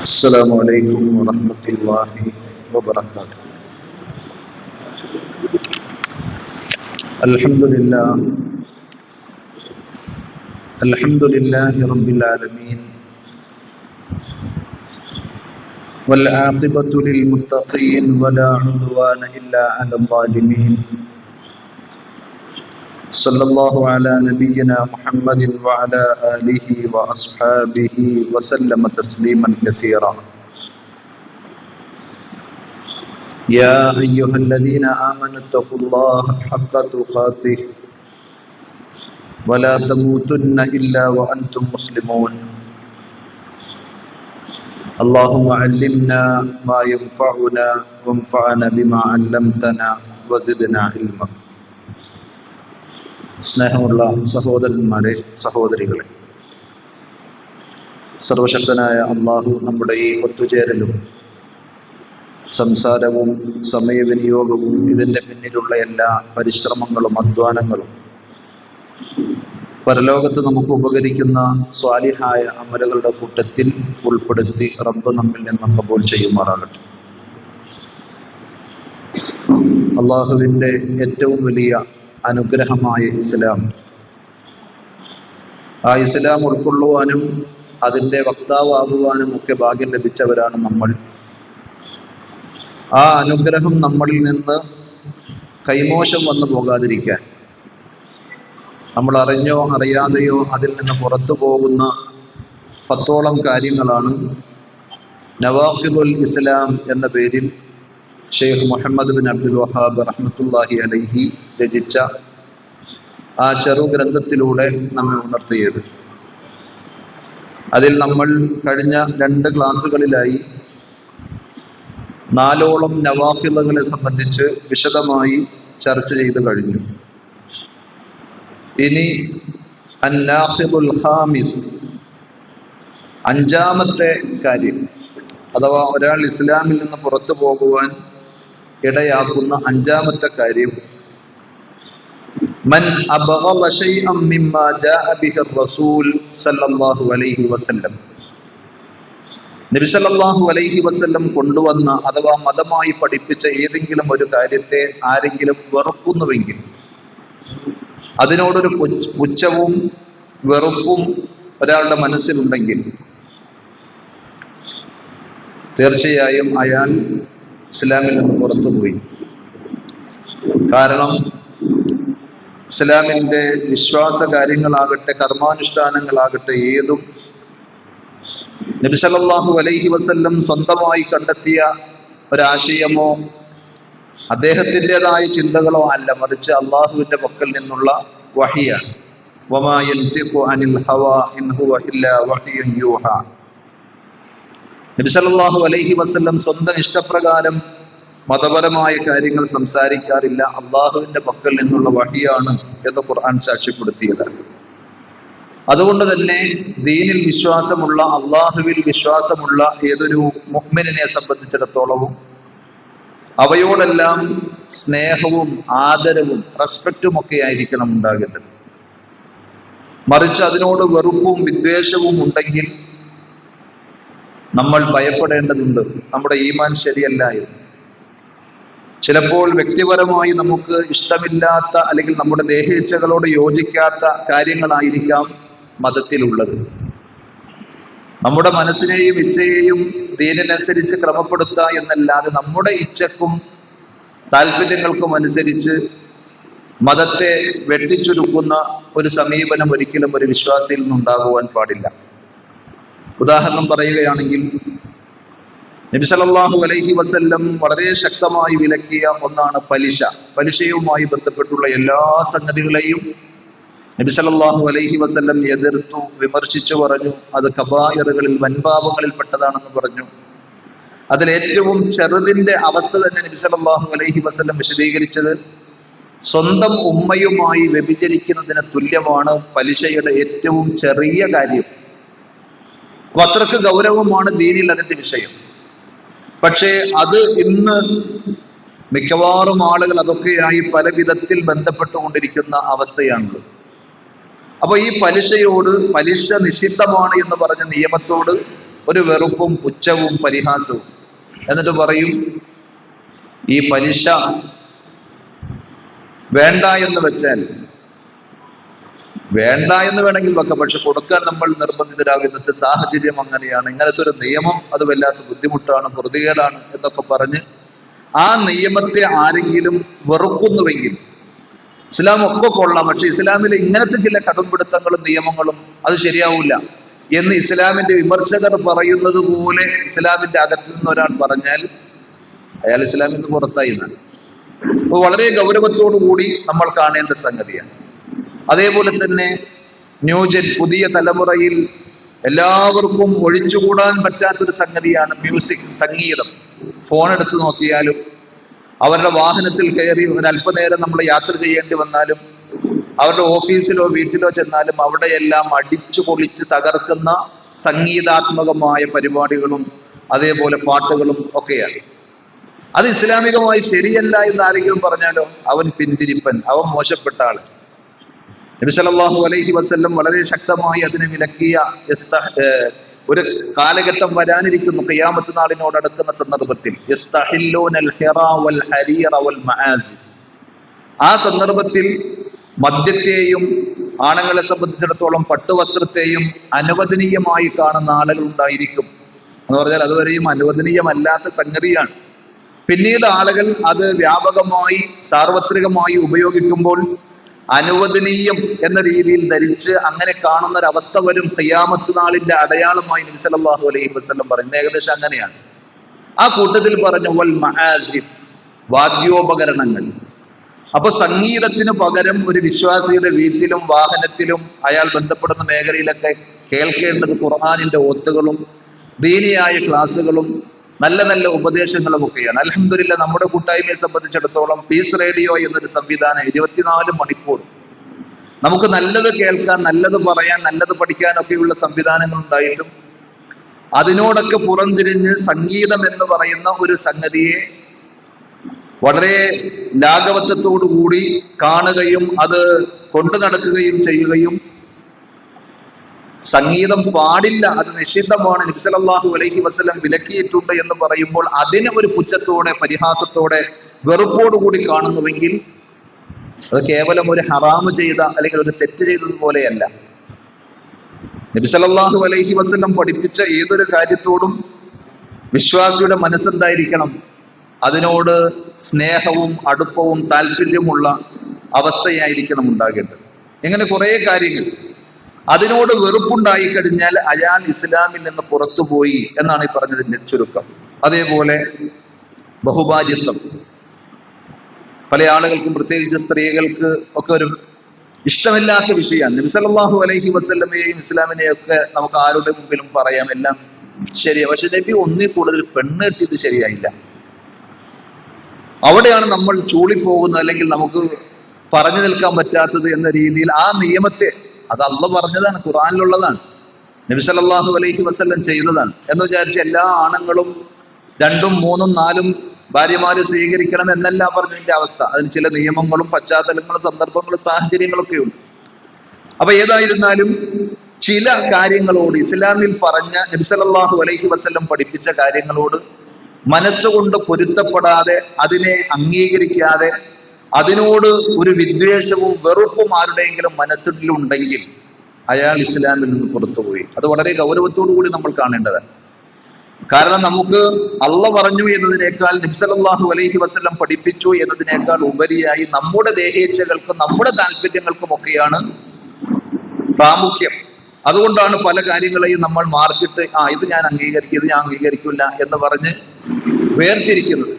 السلام عليكم ورحمة الله وبركاته. الحمد لله رب العالمين، والعاقبة للمتقين ولا عدوان إلا على الظالمين. صلى الله على نبينا محمد وعلى آله وأصحابه وسلم تسليما كثيرا. يا أيها الذين آمنوا اتقوا الله حق تقاته ولا تموتن إلا وأنتم مسلمون. اللهم علمنا ما ينفعنا وانفعنا بما علمتنا وزدنا علما. സ്നേഹമുള്ള സഹോദരന്മാരെ, സഹോദരികളെ, സർവശക്തനായ അല്ലാഹു നമ്മുടെ ഈ ഒത്തുചേരലും സംസാരവും സമയവിനിയോഗവും ഇതിൻ്റെ പിന്നിലുള്ള എല്ലാ പരിശ്രമങ്ങളും അധ്വാനങ്ങളും പരലോകത്ത് നമുക്ക് ഉപകരിക്കുന്ന സ്വാലിഹായ അമലുകളുടെ കൂട്ടത്തിൽ ഉൾപ്പെടുത്തി റബ്ബ് നമ്മിൽ നിന്ന് കബൂൽ ചെയ്യുമാറാകട്ടെ. അള്ളാഹുവിൻ്റെ ഏറ്റവും വലിയ അനുഗ്രഹമായ ഇസ്ലാം, ആ ഇസ്ലാം ഉൾക്കൊള്ളുവാനും അതിൻ്റെ വക്താവാകുവാനും ഒക്കെ ഭാഗ്യം ലഭിച്ചവരാണ് നമ്മൾ. ആ അനുഗ്രഹം നമ്മളിൽ നിന്ന് കൈമോശം വന്നു പോകാതിരിക്കാൻ നമ്മൾ അറിഞ്ഞോ അറിയാതെയോ അതിൽ നിന്ന് പുറത്തു പോകുന്ന 10ഓളം കാര്യങ്ങളാണ് നവാഖിദുൽ ഇസ്ലാം എന്ന പേരിൽ ഷെയ്ഖ് മുഹമ്മദ് ബിൻ അബ്ദുൽ വഹാബ് റഹ്മത്തുള്ളാഹി അലൈഹി രചിച്ച ആ ചെറു ഗ്രന്ഥത്തിലൂടെ നമ്മെ ഉണർത്തിയത്. അതിൽ നമ്മൾ കഴിഞ്ഞ 2 ക്ലാസ്സുകളിലായി 4ഓളം നവാഖിദുകളെ സംബന്ധിച്ച് വിശദമായി ചർച്ച ചെയ്തു കഴിഞ്ഞു. ഇനി അന്നാഖിദുൽ ഖാമിസ്, 5ാമത്തെ കാര്യം, അഥവാ ഒരാൾ ഇസ്ലാമിൽ നിന്ന് പുറത്തു പോകുവാൻ ഇടയാക്കുന്ന 5ാമത്തെ കാര്യം, മൻ അബ്ഗള ശൈഅൻ മിമ്മാ ജാഅ ബിഹി റസൂൽ സല്ലല്ലാഹു അലൈഹി വസല്ലം, നബി സല്ലല്ലാഹു അലൈഹി വസല്ലം കൊണ്ടുവന്ന അഥവാ മതമായി പഠിപ്പിച്ച ഏതെങ്കിലും ഒരു കാര്യത്തെ ആരെങ്കിലും വെറുക്കുന്നുവെങ്കിൽ, അതിനോടൊരു പുച്ഛവും വെറുപ്പും ഒരാളുടെ മനസ്സിലുണ്ടെങ്കിൽ തീർച്ചയായും അയാൾ ഇസ്ലാമിൽ നിന്ന് പുറത്തുപോയി. കാരണം ഇസ്ലാമിൻ്റെ വിശ്വാസ കാര്യങ്ങളാകട്ടെ കർമാനുഷ്ഠാനങ്ങളാകട്ടെ ഏതും നബി സല്ലല്ലാഹു അലൈഹി വസല്ലം സ്വന്തമായി കണ്ടെത്തിയ ഒരാശയമോ അദ്ദേഹത്തിൻ്റെതായ ചിന്തകളോ അല്ല, മറിച്ച് അള്ളാഹുവിൻ്റെ പക്കൽ നിന്നുള്ള വഹിയാണ്. വമാ യൻതിഖു അനിൽ ഹവാ ഇൻ ഹുവ ഇല്ലാ വഹ്യുൻ യൂഹാ. നബി സല്ലല്ലാഹു അലൈഹി വസല്ലം സ്വന്തം ഇഷ്ടപ്രകാരം മതപരമായ കാര്യങ്ങൾ സംസാരിക്കാറില്ല, അള്ളാഹുവിൻ്റെ പക്കൽ നിന്നുള്ള വഹിയാണ് എന്ന് ഖുർആൻ സാക്ഷ്യപ്പെടുത്തിയതാണ്. അതുകൊണ്ട് തന്നെ ദീനിൽ വിശ്വാസമുള്ള, അള്ളാഹുവിൽ വിശ്വാസമുള്ള ഏതൊരു മുഅ്മിനിനെ സംബന്ധിച്ചിടത്തോളവും അവയോടെല്ലാം സ്നേഹവും ആദരവും റെസ്പെക്റ്റും ഒക്കെ ആയിരിക്കണം ഉണ്ടാകേണ്ടത്. മറിച്ച് അതിനോട് വെറുപ്പും വിദ്വേഷവും ഉണ്ടെങ്കിൽ നമ്മൾ ഭയപ്പെടേണ്ടതുണ്ട്, നമ്മുടെ ഈമാൻ ശരിയല്ല എന്ന്. ചിലപ്പോൾ വ്യക്തിപരമായി നമുക്ക് ഇഷ്ടമില്ലാത്ത അല്ലെങ്കിൽ നമ്മുടെ ദേഹേച്ഛകളോട് യോജിക്കാത്ത കാര്യങ്ങളായിരിക്കാം മതത്തിലുള്ളത്. നമ്മുടെ മനസ്സിനെയും ഇച്ഛയെയും ദീനിനനുസരിച്ച് ക്രമപ്പെടുത്തുക എന്നല്ലാതെ നമ്മുടെ ഇച്ഛക്കും താല്പര്യങ്ങൾക്കും അനുസരിച്ച് മതത്തെ വെട്ടിച്ചുരുക്കുന്ന ഒരു സമീപനം ഒരിക്കലും ഒരു വിശ്വാസിയിൽ നിന്നുണ്ടാകുവാൻ പാടില്ല. ഉദാഹരണം പറയുകയാണെങ്കിൽ, നബി സല്ലല്ലാഹു അലൈഹി വസല്ലം വളരെ ശക്തമായി വിലക്കിയ ഒന്നാണ് പലിശ. പലിശയുമായി ബന്ധപ്പെട്ടുള്ള എല്ലാ സംഗതികളെയും നബി സല്ലല്ലാഹു അലൈഹി വസല്ലം എതിർത്തു, വിമർശിച്ചു പറഞ്ഞു. അത് കബായിറുകളിൽ, വൻപാപങ്ങളിൽ പെട്ടതാണെന്ന് പറഞ്ഞു. അതിലേറ്റവും ചെറുതിന്റെ അവസ്ഥ തന്നെ നബി സല്ലല്ലാഹു അലൈഹി വസല്ലം വിശദീകരിച്ചത് സ്വന്തം ഉമ്മയുമായി വ്യഭിചരിക്കുന്നതിന് തുല്യമാണ് പലിശയുടെ ഏറ്റവും ചെറിയ കാര്യം. അപ്പൊ അത്രക്ക് ഗൗരവമാണ് ദീനിൽ അതിന്റെ വിഷയം. പക്ഷേ അത് ഇന്ന് മിക്കവാറും ആളുകൾ അതൊക്കെയായി പല വിധത്തിൽ ബന്ധപ്പെട്ടുകൊണ്ടിരിക്കുന്ന അവസ്ഥയാണുള്ളത്. അപ്പൊ ഈ പലിശയോട്, പലിശ നിഷിദ്ധമാണ് എന്ന് പറഞ്ഞ നിയമത്തോട് ഒരു വെറുപ്പും പുച്ഛവും പരിഹാസവും. എന്നിട്ട് പറയും ഈ പലിശ വേണ്ട എന്ന് വെച്ചാൽ വേണ്ട എന്ന് വേണമെങ്കിൽ വെക്കാം, പക്ഷെ കൊടുക്കാൻ നമ്മൾ നിർബന്ധിതരാകുന്നത് സാഹചര്യം അങ്ങനെയാണ്, ഇങ്ങനത്തെ ഒരു നിയമം അത് വല്ലാത്ത ബുദ്ധിമുട്ടാണ്, പ്രതികേടാണ് എന്നൊക്കെ പറഞ്ഞ് ആ നിയമത്തെ ആരെങ്കിലും വെറുക്കുന്നുവെങ്കിൽ ഇസ്ലാം ഒക്കെ കൊള്ളാം, പക്ഷെ ഇസ്ലാമിലെ ഇങ്ങനത്തെ ചില കടുംപിടുത്തങ്ങളും നിയമങ്ങളും അത് ശരിയാവില്ല എന്ന് ഇസ്ലാമിന്റെ വിമർശകർ പറയുന്നത് പോലെ ഇസ്ലാമിന്റെ അകത്തു നിന്ന് ഒരാൾ പറഞ്ഞാൽ അയാൾ ഇസ്ലാമിൽ നിന്ന് പുറത്തായി എന്നാണ്. അപ്പോൾ വളരെ ഗൗരവത്തോടു കൂടി നമ്മൾ കാണേണ്ട സംഗതിയാണ്. അതേപോലെ തന്നെ ന്യൂജൻ, പുതിയ തലമുറയിൽ എല്ലാവർക്കും ഒഴിച്ചുകൂടാൻ പറ്റാത്തൊരു സംഗതിയാണ് മ്യൂസിക്, സംഗീതം. ഫോൺ എടുത്ത് നോക്കിയാലും അവരുടെ വാഹനത്തിൽ കയറി ഒരല്പനേരം നമ്മൾ യാത്ര ചെയ്യേണ്ടി വന്നാലും അവരുടെ ഓഫീസിലോ വീട്ടിലോ ചെന്നാലും അവിടെയെല്ലാം അടിച്ചു പൊളിച്ച് തകർക്കുന്ന സംഗീതാത്മകമായ പരിപാടികളും അതേപോലെ പാട്ടുകളും ഒക്കെയാണ്. അത് ഇസ്ലാമികമായി ശരിയല്ല എന്ന് ആരെങ്കിലും പറഞ്ഞാലോ അവൻ പിന്തിരിപ്പൻ, അവൻ മോശപ്പെട്ട ആള്. നബി സല്ലല്ലാഹു അലൈഹി വസല്ലം വളരെ ശക്തമായി അതിനെ വിലക്കിയ ഒരു കാലഘട്ടം വരാനിരിക്കുന്നു, ഖിയാമത്ത് നാളിനോട് അടുക്കുന്ന സന്ദർഭത്തിൽ. ആ സന്ദർഭത്തിൽ മദ്യത്തെയും ആണുങ്ങളെ സംബന്ധിച്ചിടത്തോളം പട്ടുവസ്ത്രത്തെയും അനുവദനീയമായി കാണുന്ന ആളുകൾ ഉണ്ടായിരിക്കും. എന്ന് പറഞ്ഞാൽ അതുവരെയും അനുവദനീയമല്ലാത്ത സംഗതിയാണ്. പിന്നീട് ആളുകൾ അത് വ്യാപകമായി സാർവത്രികമായി ഉപയോഗിക്കുമ്പോൾ അനുവദനീയം എന്ന രീതിയിൽ ധരിച്ച് അങ്ങനെ കാണുന്ന ഒരവസ്ഥ വരും. ഖിയാമത്ത് നാളിന്റെ അടയാളമായി നബി സല്ലല്ലാഹു അലൈഹി വസല്ലം പറയുന്നത് ഏകദേശം അങ്ങനെയാണ്. ആ കൂട്ടത്തിൽ പറഞ്ഞു വൽ മആസിഫ്, വാദ്യോപകരണങ്ങൾ. അപ്പൊ സംഗീതത്തിന് പകരം ഒരു വിശ്വാസിയുടെ വീട്ടിലും വാഹനത്തിലും അയാൾ ബന്ധപ്പെടുന്ന മേഖലയിലൊക്കെ കേൾക്കേണ്ടത് ഖുർആനിന്റെ ഓത്തുകളും ദീനിയായ ക്ലാസ്സുകളും നല്ല നല്ല ഉപദേശങ്ങളും ഒക്കെയാണ്. അൽഹംദുലില്ലാഹ് നമ്മുടെ കൂട്ടായ്മയെ സംബന്ധിച്ചിടത്തോളം പീസ് റേഡിയോ എന്നൊരു സംവിധാനം 24 മണിക്കൂർ നമുക്ക് നല്ലത് കേൾക്കാൻ, നല്ലത് പറയാൻ, നല്ലത് പഠിക്കാനൊക്കെയുള്ള സംവിധാനങ്ങൾ ഉണ്ടായിട്ടും അതിനോടൊക്കെ പുറംതിരിഞ്ഞ് സംഗീതം എന്ന് പറയുന്ന ഒരു സംഗതിയെ വളരെ ലാഘവത്വത്തോടു കൂടി കാണുകയും അത് കൊണ്ടു നടക്കുകയും ചെയ്യുകയും സംഗീതം പാടില്ല, അത് നിഷിദ്ധമാണ്, നബി സല്ലല്ലാഹു അലൈഹി വസല്ലം വിലക്കിയിട്ടുണ്ട് എന്ന് പറയുമ്പോൾ അതിനെ ഒരു പുച്ഛത്തോടെ, പരിഹാസത്തോടെ, വെറുപ്പോടുകൂടി കാണുന്നുവെങ്കിൽ അത് കേവലം ഒരു ഹറാമ് ചെയ്ത അല്ലെങ്കിൽ ഒരു തെറ്റ് ചെയ്തത് പോലെയല്ല. നബി സല്ലല്ലാഹു അലൈഹി വസല്ലം പഠിപ്പിച്ച ഏതൊരു കാര്യത്തോടും വിശ്വാസിയുടെ മനസ്സുണ്ടായിരിക്കണം, അതിനോട് സ്നേഹവും അടുപ്പവും താല്പര്യമുള്ള അവസ്ഥയായിരിക്കണം ഉണ്ടാകേണ്ടത്. ഇങ്ങനെ കുറെ കാര്യങ്ങൾ. അതിനോട് വെറുപ്പുണ്ടായി കഴിഞ്ഞാൽ അയാൾ ഇസ്ലാമിൽ നിന്ന് പുറത്തുപോയി എന്നാണ് ഈ പറഞ്ഞതിന്റെ ചുരുക്കം. അതേപോലെ ബഹുഭാര്യത്വം പല ആളുകൾക്കും, പ്രത്യേകിച്ച് സ്ത്രീകൾക്ക് ഒക്കെ ഒരു ഇഷ്ടമില്ലാത്ത വിഷയമാണ്. നബി സല്ലല്ലാഹു അലൈഹി വസല്ലമയെയും ഇസ്ലാമിനെയും ഒക്കെ നമുക്ക് ആരുടെ മുമ്പിലും പറയാം, എല്ലാം ശരിയാണ്. പക്ഷെ നബി ഒന്നിൽ കൂടുതൽ പെണ്ണ് കെട്ടിയത് ശരിയായില്ല. അവിടെയാണ് നമ്മൾ ചൂളിപ്പോകുന്നത്, അല്ലെങ്കിൽ നമുക്ക് പറഞ്ഞു നിൽക്കാൻ പറ്റാത്തത് എന്ന രീതിയിൽ ആ നിയമത്തെ, അത് അള്ളാഹ് പറഞ്ഞതാണ്, ഖുർആനിലുള്ളതാണ്, നബി സല്ലല്ലാഹു അലൈഹി വസല്ലം ചെയ്തതാണ് എന്ന് വിചാരിച്ച് എല്ലാ ആണുങ്ങളും 2ഉം 3ഉം 4ഉം ഭാര്യമാരെ സ്വീകരിക്കണം എന്നല്ല പറഞ്ഞതിന്റെ അവസ്ഥ. അതിന് ചില നിയമങ്ങളും പശ്ചാത്തലങ്ങളും സന്ദർഭങ്ങളും സാഹചര്യങ്ങളൊക്കെ ഉണ്ട്. അപ്പൊ ഏതായിരുന്നാലും ചില കാര്യങ്ങളോട് ഇസ്ലാമിൽ പറഞ്ഞ നബി സല്ലല്ലാഹു അലൈഹി വസല്ലം പഠിപ്പിച്ച കാര്യങ്ങളോട് മനസ്സുകൊണ്ട് പൊരുത്തപ്പെടാതെ, അതിനെ അംഗീകരിക്കാതെ, അതിനോട് ഒരു വിദ്വേഷവും വെറുപ്പും ആരുടെയെങ്കിലും മനസ്സിലുണ്ടെങ്കിൽ അയാൾ ഇസ്ലാമിൽ നിന്ന് പുറത്തുപോയി. അത് വളരെ ഗൗരവത്തോടു കൂടി നമ്മൾ കാണേണ്ടതാണ്. കാരണം നമുക്ക് അള്ളാഹ് പറഞ്ഞു എന്നതിനേക്കാൾ നബി സല്ലല്ലാഹു അലൈഹി വസല്ലം പഠിപ്പിച്ചു എന്നതിനേക്കാൾ ഉപരിയായി നമ്മുടെ ദേഹേച്ഛകൾക്കും നമ്മുടെ താല്പര്യങ്ങൾക്കും ഒക്കെയാണ് പ്രാമുഖ്യം. അതുകൊണ്ടാണ് പല കാര്യങ്ങളെയും നമ്മൾ മാർക്കിട്ട് ഇത് ഞാൻ അംഗീകരിക്കും, ഇത് ഞാൻ അംഗീകരിക്കില്ല എന്ന് പറഞ്ഞ് വേർതിരിക്കുന്നത്.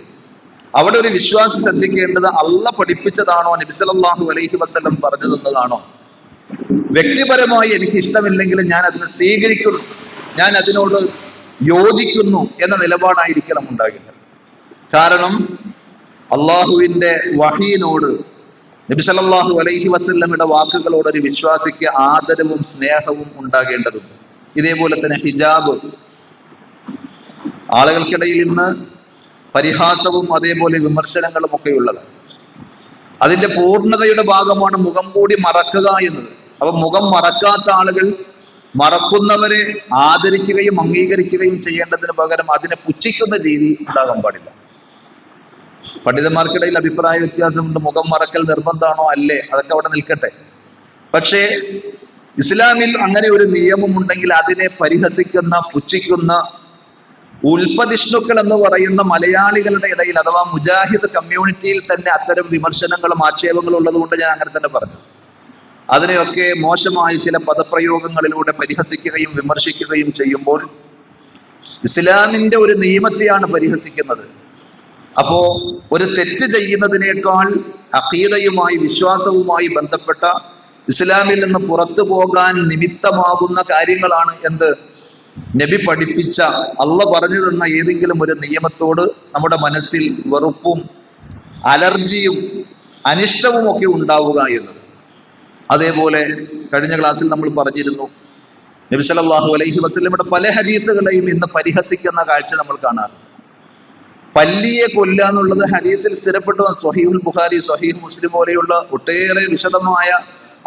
അവിടെ ഒരു വിശ്വാസം ശ്രദ്ധിക്കേണ്ടത് അള്ളാഹ് പഠിപ്പിച്ചതാണോ, നബി സല്ലല്ലാഹു അലൈഹി വസല്ലം പറഞ്ഞു തന്നതാണോ. വ്യക്തിപരമായി എനിക്ക് ഇഷ്ടമില്ലെങ്കിൽ ഞാൻ അതിനെ സ്വീകരിക്കുന്നു, ഞാൻ അതിനോട് യോജിക്കുന്നു എന്ന നിലപാടായിരിക്കണം ഉണ്ടാകേണ്ടത്. കാരണം അള്ളാഹുവിന്റെ വഹീനോട്, നബി സല്ലല്ലാഹു അലൈഹി വസല്ലമയുടെ വാക്കുകളോട് ഒരു വിശ്വാസിക്ക് ആദരവും സ്നേഹവും ഉണ്ടാകേണ്ടതുണ്ട്. ഇതേപോലെ തന്നെ ഹിജാബ്, ആളുകൾക്കിടയിൽ ഇന്ന് പരിഹാസവും അതേപോലെ വിമർശനങ്ങളും ഒക്കെ ഉള്ളത്. അതിന്റെ പൂർണ്ണതയുടെ ഭാഗമാണ് മുഖം കൂടി മറക്കുക എന്നത്. അപ്പൊ മുഖം മറക്കാത്ത ആളുകൾ മറക്കുന്നവരെ ആദരിക്കുകയും അംഗീകരിക്കുകയും ചെയ്യേണ്ടതിന് പകരം അതിനെ പുച്ഛിക്കുന്ന രീതി ഉണ്ടാകാൻ പാടില്ല. പണ്ഡിതന്മാർക്കിടയിൽ അഭിപ്രായ വ്യത്യാസമുണ്ട്. മുഖം മറക്കൽ നിർബന്ധമാണോ അല്ലേ, അതൊക്കെ അവിടെ നിൽക്കട്ടെ. പക്ഷേ ഇസ്ലാമിൽ അങ്ങനെ ഒരു നിയമമുണ്ടെങ്കിൽ അതിനെ പരിഹസിക്കുന്ന, പുച്ഛിക്കുന്ന ഉൽപ്പതിഷ്ണുക്കൾ എന്ന് പറയുന്ന മലയാളികളുടെ ഇടയിൽ അഥവാ മുജാഹിദ് കമ്മ്യൂണിറ്റിയിൽ തന്നെ അത്തരം വിമർശനങ്ങളും ആക്ഷേപങ്ങളും ഉള്ളത് കൊണ്ട് ഞാൻ അങ്ങനെ തന്നെ പറഞ്ഞു. അതിനെയൊക്കെ മോശമായ ചില പദപ്രയോഗങ്ങളിലൂടെ പരിഹസിക്കുകയും വിമർശിക്കുകയും ചെയ്യുമ്പോൾ ഇസ്ലാമിന്റെ ഒരു നിയമത്തെയാണ് പരിഹസിക്കുന്നത്. അപ്പോ ഒരു തെറ്റ് ചെയ്യുന്നതിനേക്കാൾ അഖീദയുമായി, വിശ്വാസവുമായി ബന്ധപ്പെട്ട ഇസ്ലാമിൽ നിന്ന് പുറത്തു പോകാൻ നിമിത്തമാകുന്ന കാര്യങ്ങളാണ് എന്ത്? നബി പഠിപ്പിച്ച, അള്ള പറഞ്ഞു തന്ന ഏതെങ്കിലും ഒരു നിയമത്തോട് നമ്മുടെ മനസ്സിൽ വെറുപ്പും അലർജിയും അനിഷ്ടവും ഒക്കെ ഉണ്ടാവുക എന്നത്. അതേപോലെ കഴിഞ്ഞ ക്ലാസ്സിൽ നമ്മൾ പറഞ്ഞിരുന്നു, നബി സല്ലല്ലാഹു അലൈഹി വസല്ലമയുടെ പല ഹദീസുകളെയും ഇന്ന് പരിഹസിക്കുന്ന കാഴ്ച നമ്മൾ കാണാറുണ്ട്. പല്ലിയെ കൊല്ലുക എന്നുള്ളത് ഹദീസിൽ സ്ഥിരപ്പെട്ടു. സ്വഹീഹുൽ ബുഖാരി, സ്വഹീഹ് മുസ്ലിം പോലെയുള്ള ഒട്ടേറെ വിശദമായ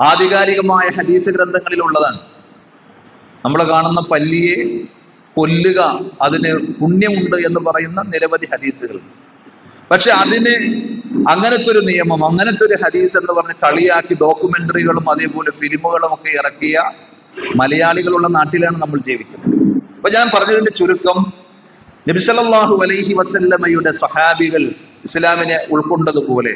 ആധികാരികമായ ഹദീസ് ഗ്രന്ഥങ്ങളിൽ ഉള്ളതാണ്. നമ്മൾ കാണുന്ന പല്ലിയെ കൊല്ലുക, അതിന് പുണ്യമുണ്ട് എന്ന് പറയുന്ന നിരവധി ഹദീസുകൾ. പക്ഷെ അതിന് അങ്ങനത്തെ ഒരു നിയമം, അങ്ങനത്തെ ഒരു ഹദീസ് എന്ന് പറഞ്ഞ് കളിയാക്കി ഡോക്യുമെന്ററികളും അതേപോലെ ഫിലിമുകളും ഒക്കെ ഇറക്കിയ മലയാളികളുള്ള നാട്ടിലാണ് നമ്മൾ ജീവിക്കുന്നത്. അപ്പൊ ഞാൻ പറഞ്ഞതിന്റെ ചുരുക്കം, നബി സല്ലല്ലാഹു അലൈഹി വസല്ലമയുടെ സഹാബികൾ ഇസ്ലാമിനെ ഉൾക്കൊണ്ടതുപോലെ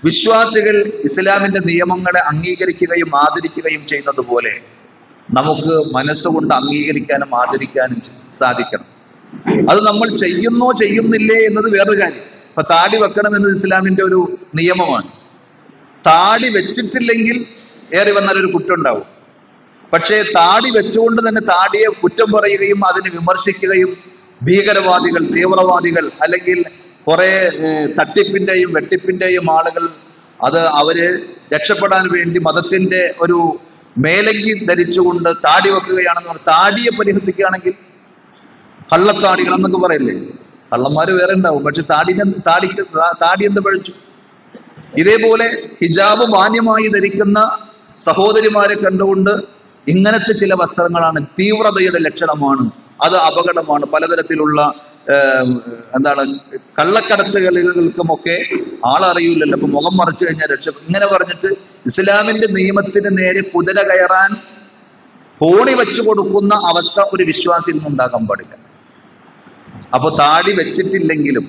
വിശ്വാസികൾ ഇസ്ലാമിന്റെ നിയമങ്ങളെ അംഗീകരിക്കുകയും ആദരിക്കുകയും ചെയ്യുന്നതുപോലെ നമുക്ക് മനസ്സുകൊണ്ട് അംഗീകരിക്കാനും ആദരിക്കാനും സാധിക്കണം. അത് നമ്മൾ ചെയ്യുന്നോ ചെയ്യുന്നില്ലേ എന്നത് വേറൊരു കാര്യം. ഇപ്പൊ താടി വെക്കണം എന്നത് ഇസ്ലാമിന്റെ ഒരു നിയമമാണ്. താടി വെച്ചിട്ടില്ലെങ്കിൽ ഏറി വന്നാൽ ഒരു കുറ്റം ഉണ്ടാവും. പക്ഷേ താടി വെച്ചുകൊണ്ട് തന്നെ താടിയെ കുറ്റം പറയുകയും അതിനെ വിമർശിക്കുകയും ഭീകരവാദികൾ, തീവ്രവാദികൾ, അല്ലെങ്കിൽ കുറെ തട്ടിപ്പിന്റെയും വെട്ടിപ്പിന്റെയും ആളുകൾ അത് അവര് രക്ഷപ്പെടാൻ വേണ്ടി മതത്തിന്റെ ഒരു മേലങ്കി ധരിച്ചുകൊണ്ട് താടി വെക്കുകയാണെന്ന് പറഞ്ഞ് താടിയെ പരിഹസിക്കുകയാണെങ്കിൽ, കള്ളത്താടികൾ എന്നൊക്കെ പറയില്ലേ, കള്ളന്മാര് വേറെ ഉണ്ടാവും, പക്ഷെ താടി എന്ത് പഴിച്ചു. ഇതേപോലെ ഹിജാബ് മാന്യമായി ധരിക്കുന്ന സഹോദരിമാരെ കണ്ടുകൊണ്ട് ഇങ്ങനത്തെ ചില വസ്ത്രങ്ങളാണ് തീവ്രതയുടെ ലക്ഷണമാണ്, അത് അപകടമാണ്, പലതരത്തിലുള്ള കള്ളക്കടത്തുകൾക്കുമൊക്കെ ആളറിയില്ലല്ലോ, അപ്പൊ മുഖം മറച്ചു കഴിഞ്ഞാൽ രക്ഷപ്പെടും, ഇങ്ങനെ പറഞ്ഞിട്ട് ഇസ്ലാമിന്റെ നിയമത്തിന് നേരെ കുതിര കയറാൻ കോണി വെച്ചു കൊടുക്കുന്ന അവസ്ഥ ഒരു വിശ്വാസിയിൽ നിന്നും ഉണ്ടാകാൻ പാടില്ല. അപ്പൊ താടി വെച്ചിട്ടില്ലെങ്കിലും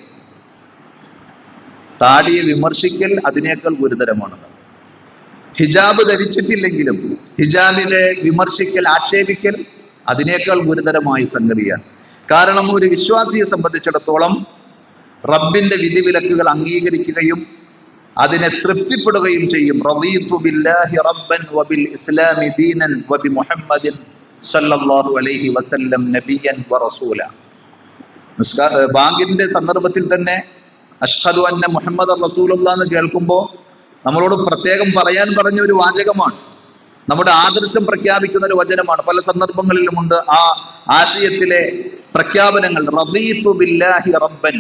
താടിയെ വിമർശിക്കൽ അതിനേക്കാൾ ഗുരുതരമാണ്. ഹിജാബ് ധരിച്ചിട്ടില്ലെങ്കിലും ഹിജാബിനെ വിമർശിക്കൽ, ആക്ഷേപിക്കൽ അതിനേക്കാൾ ഗുരുതരമായ സംഗതിയാണ്. കാരണം ഒരു വിശ്വാസിയെ സംബന്ധിച്ചിടത്തോളം റബ്ബിന്റെ വിധിവിലക്കുകൾ അംഗീകരിക്കുകയും അതിനെ തൃപ്തിപ്പെടുകയും ചെയ്യും. റളീതു ബില്ലാഹി റബ്ബൻ വബിൽ ഇസ്ലാമി ദീനൻ വബി മുഹമ്മദിൻ സല്ലല്ലാഹു അലൈഹി വസല്ലം നബിയൻ വറസൂല. ബാങ്കിന്റെ സന്ദർഭത്തിൽ തന്നെ അഷ്ഹദു അന്ന മുഹമ്മദ് റസൂലുള്ളാഹ് എന്ന് കേൾക്കുമ്പോൾ നമ്മളോട് പ്രത്യേകം പറയാൻ പറഞ്ഞ ഒരു വാചകമാണ്, നമ്മുടെ ആദർശം പ്രഖ്യാപിക്കുന്ന ഒരു വചനമാണ്. പല സന്ദർഭങ്ങളിലുമുണ്ട് ആ ആശയത്തിലെ പ്രഖ്യാപനങ്ങൾ. റളീതു ബില്ലാഹി റബ്ബൻ,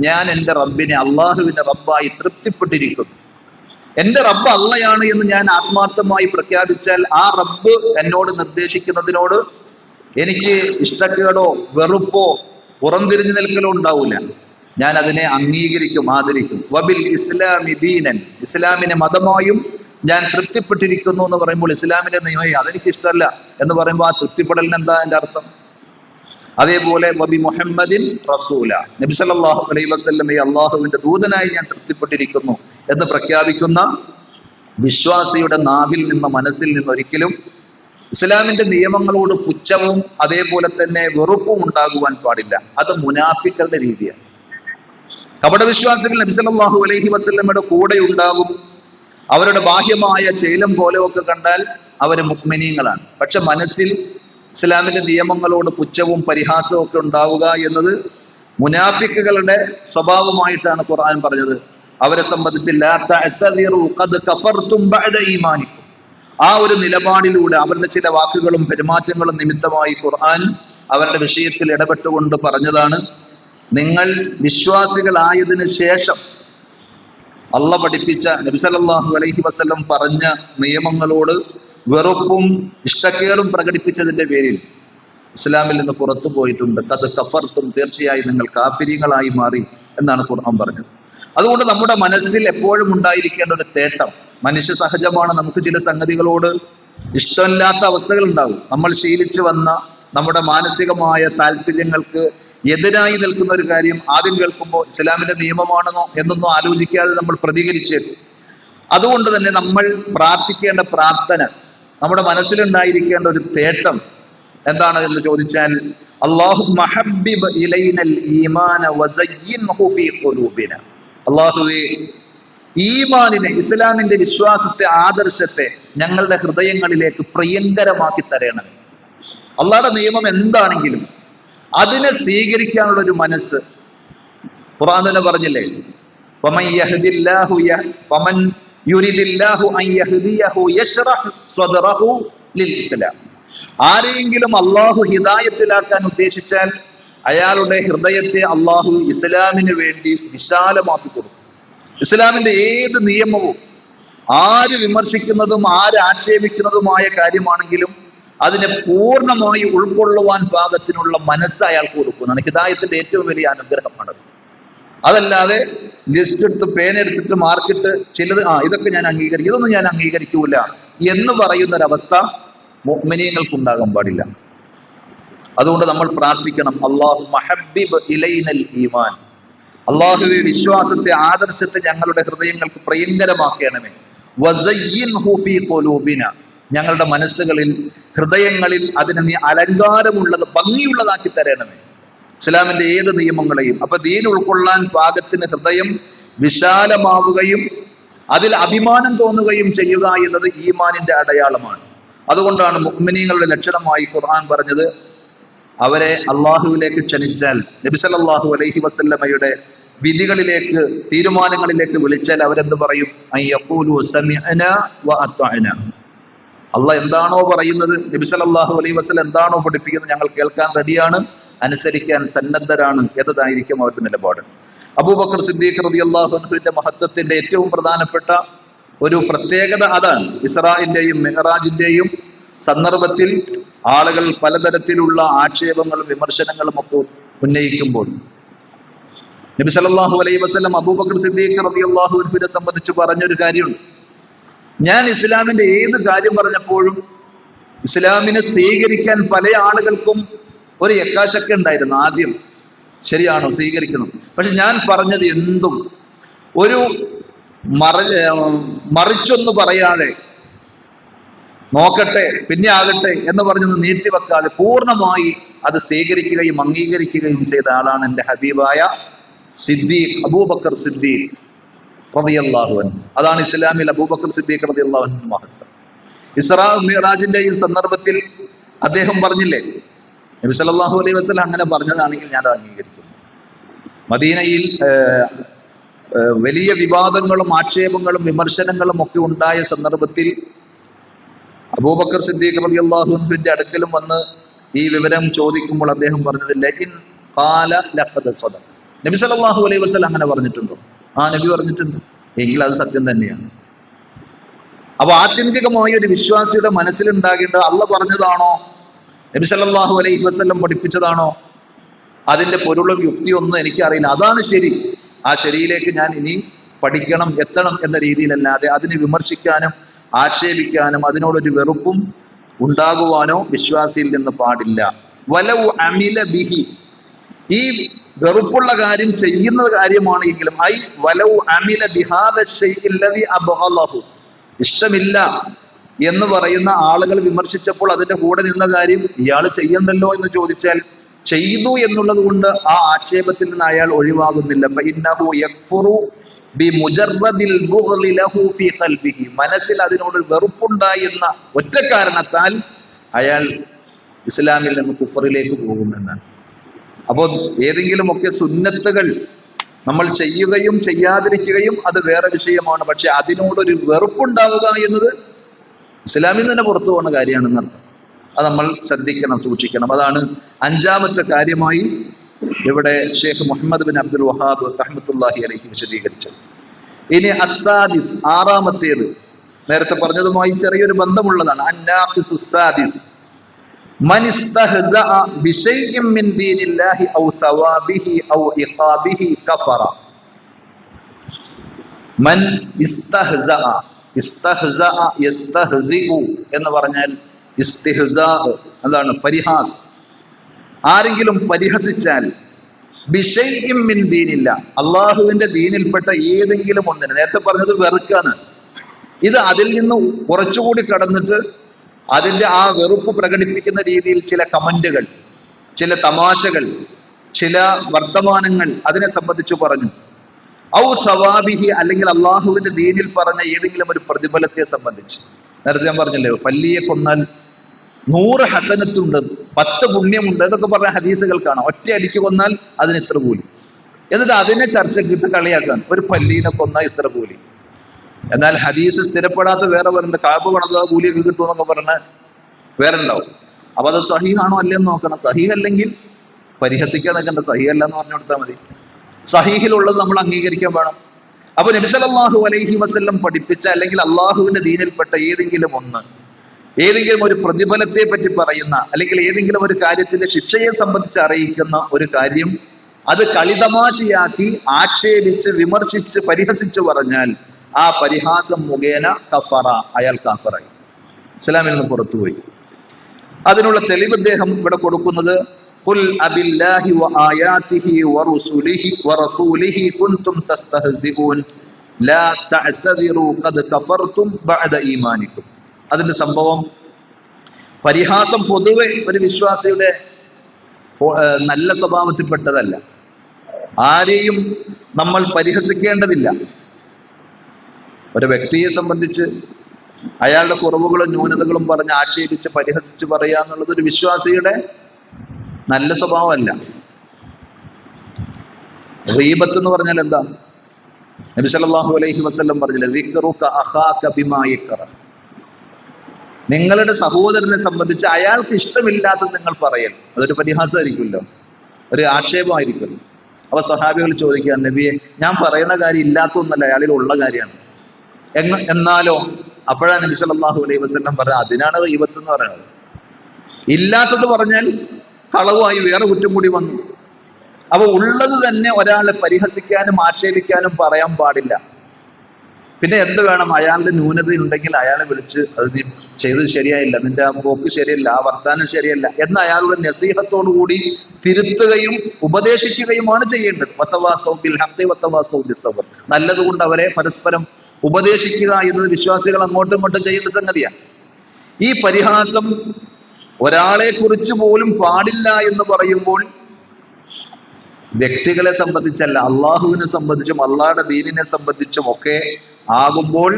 ഞാൻ എൻ്റെ റബ്ബിനെ, അള്ളാഹുവിന്റെ റബ്ബായി തൃപ്തിപ്പെട്ടിരിക്കുന്നു. എൻ്റെ റബ്ബ് അള്ളയാണ് എന്ന് ഞാൻ ആത്മാർത്ഥമായി പ്രഖ്യാപിച്ചാൽ ആ റബ്ബ് എന്നോട് നിർദ്ദേശിക്കുന്നതിനോട് എനിക്ക് ഇഷ്ടക്കേടോ വെറുപ്പോ പുറംതിരിഞ്ഞു നിൽക്കലോ ഉണ്ടാവില്ല. ഞാൻ അതിനെ അംഗീകരിക്കും, ആദരിക്കും. വബിൽ ഇസ്ലാമി ദീനൻ, ഇസ്ലാമിനെ മതമായും ഞാൻ തൃപ്തിപ്പെട്ടിരിക്കുന്നു എന്ന് പറയുമ്പോൾ ഇസ്ലാമിന്റെ നിയമം അതെനിക്ക് ഇഷ്ടമല്ല എന്ന് പറയുമ്പോൾ ആ തൃപ്തിപ്പെടലിന് എന്താ എൻ്റെ അർത്ഥം? അതേപോലെ വബി മുഹമ്മദിൻ റസൂല, നബി സല്ലല്ലാഹു അലൈഹി വസല്ലമയെ അള്ളാഹുവിന്റെ ദൂതനായി ഞാൻ തൃപ്തിപ്പെട്ടിരിക്കുന്നു എന്ന് പ്രഖ്യാപിക്കുന്ന വിശ്വാസിയുടെ നാവിൽ നിന്ന്, മനസ്സിൽ നിന്ന് ഒരിക്കലും ഇസ്ലാമിന്റെ നിയമങ്ങളോട് പുച്ഛവും അതേപോലെ തന്നെ വെറുപ്പും ഉണ്ടാകുവാൻ പാടില്ല. അത് മുനാഫിക്കളുടെ രീതിയാണ്. കപടവിശ്വാസികൾ നബി സല്ലല്ലാഹു അലൈഹി വസല്ലമയുടെ കൂടെ ഉണ്ടാകും. അവരുടെ ബാഹ്യമായ ചേലം പോലെയൊക്കെ കണ്ടാൽ അവർ മുഅ്മിനീങ്ങളാണ്. പക്ഷെ മനസ്സിൽ ഇസ്ലാമിന്റെ നിയമങ്ങളോട് പുച്ഛവും പരിഹാസവും ഒക്കെ ഉണ്ടാവുക എന്നത് മുനാഫിക്കുകളുടെ സ്വഭാവമായിട്ടാണ് ഖുർആൻ പറഞ്ഞത്. അവരെ സംബന്ധിച്ച് ലാ തഅ്തദിറു ഖദ് കഫർതും ബഅദ ഈമാനിക്കും, ആ ഒരു നിലപാടിലൂടെ അവരുടെ ചില വാക്കുകളും പെരുമാറ്റങ്ങളും നിമിത്തമായി ഖുർആൻ അവരുടെ വിഷയത്തിൽ ഇടപെട്ടുകൊണ്ട് പറഞ്ഞതാണ്, നിങ്ങൾ വിശ്വാസികളായതിനു ശേഷം അള്ളാഹ് പഠിപ്പിച്ച, നബി സല്ലല്ലാഹു അലൈഹി വസല്ലം പറഞ്ഞ നിയമങ്ങളോട് വെറുപ്പും ഇഷ്ടക്കേടും പ്രകടിപ്പിച്ചതിന്റെ പേരിൽ ഇസ്ലാമിൽ നിന്ന് പുറത്തു പോയിട്ടുണ്ട്. അത് കഫർത്തും, തീർച്ചയായും നിങ്ങൾ കാഫിര്യങ്ങളായി മാറി എന്നാണ് ഖുർആൻ പറഞ്ഞത്. അതുകൊണ്ട് നമ്മുടെ മനസ്സിൽ എപ്പോഴും ഉണ്ടായിരിക്കേണ്ട ഒരു തേട്ടം, മനുഷ്യ സഹജമാണ്, നമുക്ക് ചില സംഗതികളോട് ഇഷ്ടമില്ലാത്ത അവസ്ഥകൾ ഉണ്ടാകും. നമ്മൾ ശീലിച്ചു വന്ന നമ്മുടെ മാനസികമായ താല്പര്യങ്ങൾക്ക് എതിരായി നിൽക്കുന്ന ഒരു കാര്യം ആദ്യം കേൾക്കുമ്പോൾ ഇസ്ലാമിന്റെ നിയമമാണെന്നോ എന്നൊന്നും ആലോചിക്കാതെ നമ്മൾ പ്രതികരിച്ചേക്കും. അതുകൊണ്ട് തന്നെ നമ്മൾ പ്രാർത്ഥിക്കേണ്ട പ്രാർത്ഥന, നമ്മുടെ മനസ്സിലുണ്ടായിരിക്കേണ്ട ഒരു തേട്ടം എന്താണ് എന്ന് ചോദിച്ചാൽ, അല്ലാഹുമ്മ ഹബ്ബിബ് ഇലൈനൽ ഈമാന വസയ്യിൻഹു ഫീ ഖുലൂബിന. അല്ലാഹുവേ, ഈമാനിനെ, ഇസ്ലാമിന്റെ വിശ്വാസത്തെ, ആദർശത്തെ ഞങ്ങളുടെ ഹൃദയങ്ങളിലേക്ക് പ്രിയങ്കരമാക്കി തരണമേ. അള്ളാഹുടെ നിയമം എന്താണെങ്കിലും അതിനെ സ്വീകരിക്കാനുള്ള ഒരു മനസ്സ്. ഖുർആൻ തന്നെ പറഞ്ഞില്ലേ, വമൻ യഹ്ദില്ലാഹു വമൻ യുരിദില്ലാഹു അൻ യഹ്ദിയഹു യശ്റഹ് സ്വദ്റഹു ലിൽ ഇസ്ലാം. ആരെയെങ്കിലും അള്ളാഹു ഹിദായത്തിലാക്കാൻ ഉദ്ദേശിച്ചാൽ അയാളുടെ ഹൃദയത്തെ അള്ളാഹു ഇസ്ലാമിന് വേണ്ടി വിശാലമാക്കി കൊടുക്കും. ഇസ്ലാമിന്റെ ഏത് നിയമവും ആര് വിമർശിക്കുന്നതും ആര് ആക്ഷേപിക്കുന്നതുമായ കാര്യമാണെങ്കിലും അതിനെ പൂർണ്ണമായി ഉൾക്കൊള്ളുവാൻ പാകത്തിനുള്ള മനസ്സ് അയാൾക്ക് കൊടുക്കുന്നതാണ് ഹിദായത്തിന്റെ ഏറ്റവും വലിയ അനുഗ്രഹമാണ്. അതല്ലാതെ ലിസ്റ്റ് എടുത്ത് പേനെടുത്തിട്ട് മാർക്കിട്ട് ചിലത് ഇതൊക്കെ ഞാൻ അംഗീകരിക്കും, ഇതൊന്നും ഞാൻ അംഗീകരിക്കൂല എന്ന് പറയുന്നൊരവസ്ഥ മുഅ്മിനീങ്ങൾക്ക് ഉണ്ടാകാൻ പാടില്ല. അതുകൊണ്ട് നമ്മൾ പ്രാർത്ഥിക്കണം, അല്ലാഹുമ്മ ഹബ്ബിബ് ഇലൈനൽ ഈമാൻ. അള്ളാഹുവെ, വിശ്വാസത്തെ, ആദർശത്തെ ഞങ്ങളുടെ ഹൃദയങ്ങൾക്ക് പ്രിയങ്കരമാക്കണമേ. വസയ്യിൻഹു ഫീ ഖുലൂബിന. ഞങ്ങളുടെ മനസ്സുകളിൽ, ഹൃദയങ്ങളിൽ അതിനെ നീ അലങ്കാരമുള്ളത്, ഭംഗിയുള്ളതാക്കി തരണമേ. ഇസ്ലാമിന്റെ ഏത് നിയമങ്ങളെയും. അപ്പൊ ദീൻ ഉൾക്കൊള്ളാൻ പാകത്തിന് ഹൃദയം വിശാലമാവുകയും അതിൽ അഭിമാനം തോന്നുകയും ചെയ്യുക എന്നത് ഈമാനിന്റെ അടയാളമാണ്. അതുകൊണ്ടാണ് മുഅ്മിനീങ്ങളുടെ ലക്ഷണമായി ഖുർആൻ പറഞ്ഞത്, അവരെ അള്ളാഹുവിലേക്ക് ക്ഷണിച്ചാൽ, നബി സല്ലല്ലാഹു അലൈഹി വസല്ലമയുടെ വിധികളിലേക്ക്, തീരുമാനങ്ങളിലേക്ക് വിളിച്ചാൽ അവരെന്ത് പറയും? അയ്യഖൂലു സമിഅനാ വ അത്വഅനാ. അള്ളാഹ് എന്താണോ പറയുന്നത്, നബി സല്ലല്ലാഹു അലൈഹി വസല്ലം എന്താണോ പഠിപ്പിക്കുന്നത്, ഞങ്ങൾ കേൾക്കാൻ റെഡിയാണ്, അനുസരിക്കാൻ സന്നദ്ധരാണ് എന്നതായിരിക്കും അവരുടെ നിലപാട്. അബൂബക്കർ സിദ്ദീഖ് റളിയല്ലാഹു അൻഹുവിന്റെ മഹത്വത്തിന്റെ ഏറ്റവും പ്രധാനപ്പെട്ട ഒരു പ്രത്യേകത അതാണ്. ഇസ്രാഇന്റെയും മിഅ്റാജിന്റെയും സന്ദർഭത്തിൽ ആളുകൾ പലതരത്തിലുള്ള ആക്ഷേപങ്ങളും വിമർശനങ്ങളും ഒക്കെ ഉന്നയിക്കുമ്പോൾ നബി സല്ലല്ലാഹു അലൈഹി വസല്ലം അബൂബക്കർ സിദ്ദീഖ് റളിയല്ലാഹു അൻഹുവിനെ സംബന്ധിച്ച് പറഞ്ഞൊരു കാര്യമുണ്ട്. ഞാൻ ഇസ്ലാമിന്റെ ഏത് കാര്യം പറഞ്ഞപ്പോഴും ഇസ്ലാമിനെ സ്വീകരിക്കാൻ പല ആളുകൾക്കും ഒരു എക്കാശക്ക ഉണ്ടായിരുന്നു. ആദ്യം ശരിയാണോ, സ്വീകരിക്കണം. പക്ഷെ ഞാൻ പറഞ്ഞത് എന്തും ഒരു മറിച്ചൊന്ന് പറയാതെ, നോക്കട്ടെ പിന്നെ ആകട്ടെ എന്ന് പറഞ്ഞൊന്ന് നീട്ടിവെക്കാതെ പൂർണ്ണമായി അത് സ്വീകരിക്കുകയും അംഗീകരിക്കുകയും ചെയ്ത ആളാണ് എൻ്റെ ഹബീബായ സിദ്ദീഖ്, അബൂബക്കർ സിദ്ദീഖ് റളിയല്ലാഹു അൻഹു. അതാണ് ഇസ്ലാമിൽ അബൂബക്കർ സിദ്ദീഖ് റളിയല്ലാഹു അൻഹു മഹത്വം. ഇസ്രാ മിഅ്റാജിന്റെ ഈ സന്ദർഭത്തിൽ അദ്ദേഹം പറഞ്ഞില്ലേ, നബി സല്ലല്ലാഹു അലൈഹി വസല്ലം അങ്ങനെ പറഞ്ഞതാണെങ്കിൽ ഞാൻ അത് അംഗീകരിക്കുന്നു. മദീനയിൽ വലിയ വിവാദങ്ങളും ആക്ഷേപങ്ങളും വിമർശനങ്ങളും ഒക്കെ ഉണ്ടായ സന്ദർഭത്തിൽ അബൂബക്കർ സിദ്ദീഖ് റളിയല്ലാഹു അൻഹുവിന്റെ അടുക്കലും വന്ന് ഈ വിവരം ചോദിക്കുമ്പോൾ അദ്ദേഹം പറഞ്ഞത്, ലകിൻ ഖാല ലഖദ് സദഖ. നബി സല്ലല്ലാഹു അലൈഹി വസല്ലം അങ്ങനെ പറഞ്ഞിട്ടുണ്ടോ? നബി പറഞ്ഞിട്ടുണ്ട്, എങ്കിൽ അത് സത്യം തന്നെയാണ്. അപ്പൊ ആത്യന്തികമായ ഒരു വിശ്വാസിയുടെ മനസ്സിലുണ്ടാകേണ്ടത് അള്ളാഹ് പറഞ്ഞതാണോ, നബി സല്ലല്ലാഹു അലൈഹി വസല്ലം പഠിപ്പിച്ചതാണോ, അതിന്റെ പൊരുളും യുക്തിയൊന്നും എനിക്കറിയില്ല, അതാണ് ശരി, ആ ശരിയിലേക്ക് ഞാൻ ഇനി പഠിക്കണം, എത്തണം എന്ന രീതിയിലല്ലാതെ അതിനെ വിമർശിക്കാനും ആക്ഷേപിക്കാനും അതിനോടൊരു വെറുപ്പും ഉണ്ടാകുവാനോ വിശ്വാസിയിൽ നിന്ന് പാടില്ല. വലൗ അമില ബിഹി, ഈ വെറുപ്പുള്ള കാര്യം ചെയ്യുന്ന കാര്യമാണെങ്കിലും, ഐ വലൗ അമില ബിഹാദ ശൈഇ അല്ലദി അബ്ഗളഹു, ഇഷ്ടമില്ല എന്ന് പറയുന്ന ആളുകൾ വിമർശിച്ചപ്പോൾ അതിന്റെ കൂടെ നിന്ന കാര്യം ഇയാൾ ചെയ്യണ്ടല്ലോ എന്ന് ചോദിച്ചാൽ ചെയ്തു എന്നുള്ളത് കൊണ്ട് ആ ആക്ഷേപത്തിൽ നിന്ന് അയാൾ ഒഴിവാകുന്നില്ല. ഫഇന്നഹു യക്ഫുറു ബിമുജറദിൽ ബുഗ്ളി ലഹു ഫീ ഖൽബിഹി, മനസ്സിൽ അതിനോട് വെറുപ്പുണ്ടായി എന്ന ഒറ്റ കാരണത്താൽ അയാൾ ഇസ്ലാമിൽ നിന്ന് കുഫറിലേക്ക് പോകുമെന്നാണ്. അപ്പോൾ ഏതെങ്കിലുമൊക്കെ സുന്നത്തുകൾ നമ്മൾ ചെയ്യുകയും ചെയ്യാതിരിക്കുകയും അത് വേറെ വിഷയമാണ്. പക്ഷെ അതിനോടൊരു വെറുപ്പുണ്ടാവുക എന്നത് ഇസ്ലാമിൽ നിന്ന് പുറത്തു പോകുന്ന കാര്യമാണെന്ന് അർത്ഥം. അത് നമ്മൾ ശ്രദ്ധിക്കണം, സൂക്ഷിക്കണം. അതാണ് അഞ്ചാമത്തെ കാര്യമായി ഇവിടെ ഷെയ്ഖ് മുഹമ്മദ് ബിൻ അബ്ദുൽ വഹാബ് റഹ്മത്തുള്ളാഹി അലൈഹി വിശദീകരിച്ചത്. ഇനി അസ്സാദിസ്, ആറാമത്തേത്, നേരത്തെ പറഞ്ഞതുമായി ചെറിയൊരു ബന്ധമുള്ളതാണ്. അന്നാഖിസു സാദിസ് മൻ ഇസ്തഹ്സഅ ബിശൈഇൻ മിൻ ദീനില്ലാഹി ഔ സവാബിഹി ഔ ഇഖാബിഹി കഫറ. മൻ ഇസ്തഹ്സഅ, ഇസ്തഹ്സഅ യസ്തഹ്സിഉ എന്ന് പറഞ്ഞാൽ ഇസ്തിഹ്സാ എന്താണ്? പരിഹാസ്. ആരെങ്കിലും പരിഹസിച്ചാൽ ബിശൈഇൻ മിൻ ദീനില്ല, അള്ളാഹുവിന്റെ ദീനിൽപ്പെട്ട ഏതെങ്കിലും ഒന്നിനെ, നേരത്തെ പറഞ്ഞത് വെറുക്കാണ്, ഇത് അതിൽ നിന്ന് കുറച്ചുകൂടി കടന്നിട്ട് അതിന്റെ ആ വെറുപ്പ് പ്രകടിപ്പിക്കുന്ന രീതിയിൽ ചില കമന്റുകൾ, ചില തമാശകൾ, ചില വർത്തമാനങ്ങൾ അതിനെ സംബന്ധിച്ച് പറഞ്ഞു. ഔ സവാബിഹി, അല്ലെങ്കിൽ അള്ളാഹുവിന്റെ ദീനിൽ പറഞ്ഞ ഏതെങ്കിലും ഒരു പ്രതിഫലത്തെ സംബന്ധിച്ച്. നേരത്തെ ഞാൻ പറഞ്ഞല്ലോ, പല്ലിയെ കൊന്നാൽ 100 ഹസനത്തുണ്ട്, 10 പുണ്യമുണ്ട് എന്നൊക്കെ പറഞ്ഞ ഹദീസുകൾ കാണാം. ഒറ്റയടിക്ക് കൊന്നാൽ അതിന് ഇത്ര കൂലി. എന്നിട്ട് അതിനെ ചർച്ചക്കിട്ട് കളിയാക്കാൻ, ഒരു പല്ലീനെ കൊന്നാൽ ഇത്ര കൂലി. എന്നാൽ ഹദീസ് സ്ഥിരപ്പെടാത്ത വേറെ പറയുന്നത്, കാബ് പണത കൂലിയൊക്കെ കിട്ടുമെന്നൊക്കെ പറഞ്ഞ് വേറെ ഉണ്ടാവും. അപ്പൊ അത് സഹീഹാണോ അല്ലെന്ന് നോക്കണം. സഹീഹ് അല്ലെങ്കിൽ പരിഹസിക്കാൻ നിൽക്കേണ്ട, സഹീഹ് അല്ല എന്ന് പറഞ്ഞു കൊടുത്താൽ മതി. സഹീഹിലുള്ളത് നമ്മൾ അംഗീകരിക്കാൻ വേണം. അപ്പൊ നബി സല്ലല്ലാഹു അലൈഹി വസല്ലം പഠിപ്പിച്ച, അല്ലെങ്കിൽ അള്ളാഹുവിന്റെ ദീനിൽപ്പെട്ട ഏതെങ്കിലും ഒന്ന്, ഏതെങ്കിലും ഒരു പ്രതിഫലത്തെ പറ്റി പറയുന്ന, അല്ലെങ്കിൽ ഏതെങ്കിലും ഒരു കാര്യത്തിന്റെ ശിക്ഷയെ സംബന്ധിച്ച് അറിയിക്കുന്ന ഒരു കാര്യം, അത് കളിതമാശയാക്കി ആക്ഷേപിച്ച് വിമർശിച്ച് പരിഹസിച്ച് പറഞ്ഞാൽ ആ പരിഹാസം മുഖേന കഫറ, അയാൾ കാഫറായി, ഇസ്ലാമിൽ നിന്ന് പുറത്തുപോയി. അതിനുള്ള തെളിവ് അദ്ദേഹം ഇവിടെ കൊടുക്കുന്നത്, ഖുൽ അബില്ലാഹി വആയാതിഹി വറസൂലിഹി കുൻതും തസ്തഹ്സിഊൻ ലാ തഅ്തദിറു ഖദ് കഫർതും ബഅദ ഈമാനിക്കും. അതിന്റെ സംഭവം, പരിഹാസം പൊതുവെ ഒരു വിശ്വാസിയുടെ നല്ല സ്വഭാവത്തിൽപ്പെട്ടതല്ല. ആരെയും നമ്മൾ പരിഹസിക്കേണ്ടതില്ല. ഒരു വ്യക്തിയെ സംബന്ധിച്ച് അയാളുടെ കുറവുകളും ന്യൂനതകളും പറഞ്ഞ് ആക്ഷേപിച്ച് പരിഹസിച്ച് പറയുക എന്നുള്ളത് ഒരു വിശ്വാസിയുടെ നല്ല സ്വഭാവമല്ല. ഗീബത്ത് എന്ന് പറഞ്ഞാൽ എന്താ? നബി സല്ലല്ലാഹു അലൈഹി വസല്ലം പറഞ്ഞില്ലേ, ദിക്റുക അഖാക ബിമാ യക്റഹ്. നിങ്ങളുടെ സഹോദരനെ സംബന്ധിച്ച് അയാൾക്ക് ഇഷ്ടമില്ലാത്തത് നിങ്ങൾ പറയൽ, അതൊരു പരിഹാസമായിരിക്കുമല്ലോ, ഒരു ആക്ഷേപമായിരിക്കുമല്ലോ. അപ്പൊ സ്വഹാബികൾ ചോദിക്കുകയാണ്, നബിയെ, ഞാൻ പറയുന്ന കാര്യം ഇല്ലാത്തതൊന്നല്ല, അയാളിൽ ഉള്ള കാര്യമാണ്. എന്നാലോ? അപ്പോഴാണ് നബി സല്ലല്ലാഹു അലൈഹി വസല്ലം പറയുക, അതിനാണ് ഗീബത്ത് എന്ന് പറയുന്നത്. ഇല്ലാത്തത് പറഞ്ഞാൽ കളവായി വേറെ കുറ്റം കൂടി വന്നു. അപ്പൊ ഉള്ളത് തന്നെ ഒരാളെ പരിഹസിക്കാനും ആക്ഷേപിക്കാനും പറയാൻ പാടില്ല. പിന്നെ എന്ത് വേണം? അയാളുടെ ന്യൂനത ഉണ്ടെങ്കിൽ അയാളെ വിളിച്ച്, അത് നീ ചെയ്തത് ശരിയായില്ല, നിന്റെ ആ പോക്ക് ശരിയല്ല, ആ വർത്താനം ശരിയല്ല എന്ന് അയാളുടെ നസീഹത്തോടു കൂടി തിരുത്തുകയും ഉപദേശിക്കുകയുമാണ് ചെയ്യേണ്ടത്. വതവാസൗ ബിൽ ഹഖ് വതവാസൗ ബിസ് സബ്ർ. നല്ലതുകൊണ്ട് അവരെ പരസ്പരം ഉപദേശിക്കുക എന്നത് വിശ്വാസികൾ അങ്ങോട്ടും ഇങ്ങോട്ടും ചെയ്യുന്ന സംഗതിയാണ്. ഈ പരിഹാസം ഒരാളെ കുറിച്ച് പോലും പാടില്ല എന്ന് പറയുമ്പോൾ വ്യക്തികളെ സംബന്ധിച്ചല്ല, അള്ളാഹുവിനെ സംബന്ധിച്ചും അള്ളാഹുടെ ദീനിനെ സംബന്ധിച്ചും ഒക്കെ ആകുമ്പോൾ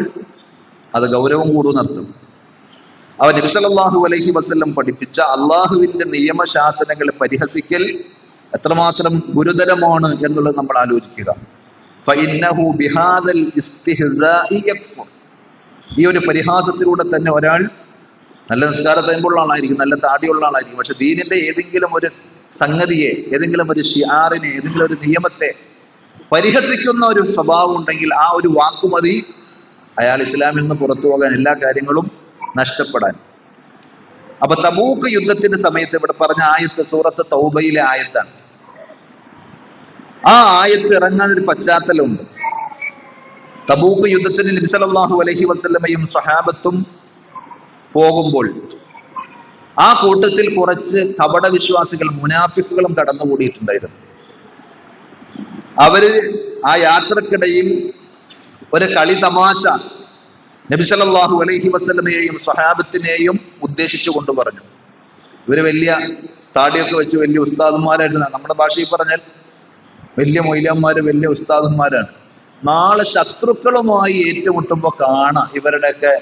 അത് ഗൗരവം കൂടുന്നർത്ഥം. അവൻ നബി സല്ലല്ലാഹു അലൈഹി വസല്ലം പഠിപ്പിച്ച അള്ളാഹുവിന്റെ നിയമശാസനങ്ങളെ പരിഹസിക്കൽ എത്രമാത്രം ഗുരുതരമാണ് എന്നുള്ളത് നമ്മൾ ആലോചിക്കുക. ഫഇന്നഹു ബിഹാദൽ ഇസ്തിഹ്സാഇ യക്ഫുർ. ഈ ഒരു പരിഹാസത്തിലൂടെ തന്നെ ഒരാൾ നല്ല നിസ്കാരം തയ്യുമ്പോൾ ആളായിരിക്കും, നല്ല താടിയുള്ള ആളായിരിക്കും, പക്ഷെ ദീനിന്റെ ഏതെങ്കിലും ഒരു സംഗതിയെ, ഏതെങ്കിലും ഒരു ഷിആറിനെ, ഏതെങ്കിലും ഒരു നിയമത്തെ പരിഹസിക്കുന്ന ഒരു സ്വഭാവം ഉണ്ടെങ്കിൽ ആ ഒരു വാക്കുമതി അയാൾ ഇസ്ലാമിൽ നിന്ന് പുറത്തു പോകാൻ, എല്ലാ കാര്യങ്ങളും നഷ്ടപ്പെടാൻ. അപ്പൊ തബൂക്ക് യുദ്ധത്തിന്റെ സമയത്ത് ഇവിടെ പറഞ്ഞ ആയത്ത് സൂറത്ത് തൗബയിലെ ആയത്താണ്. ആ ആയത്ത് ഇറങ്ങാൻ ഒരു പശ്ചാത്തലമുണ്ട്. തബൂക്ക് യുദ്ധത്തിന് നബി സല്ലല്ലാഹു അലൈഹി വസല്ലമയും സ്വഹാബത്തും പോകുമ്പോൾ ആ കൂട്ടത്തിൽ കുറച്ച് കപട വിശ്വാസികൾ, മുനാഫിക്കുകളും കടന്നുകൂടിയിട്ടുണ്ടായിരുന്നു. അവര് ആ യാത്രക്കിടയിൽ ഒരു കളി തമാശ നബി സല്ലല്ലാഹു അലൈഹി വസല്ലമയെയും സ്വഹാബത്തിനെയും ഉദ്ദേശിച്ചു കൊണ്ട് പറഞ്ഞു. ഇവര് വലിയ താടിയൊക്കെ വെച്ച് വലിയ ഉസ്താദന്മാരായിരുന്നു. നമ്മുടെ ഭാഷയിൽ പറഞ്ഞാൽ വലിയ മൊയ്ലന്മാര്, വലിയ ഉസ്താദന്മാരാണ്. നാളെ ശത്രുക്കളുമായി ഏറ്റുമുട്ടുമ്പോൾ കാണാം ഇവരുടെയൊക്കെ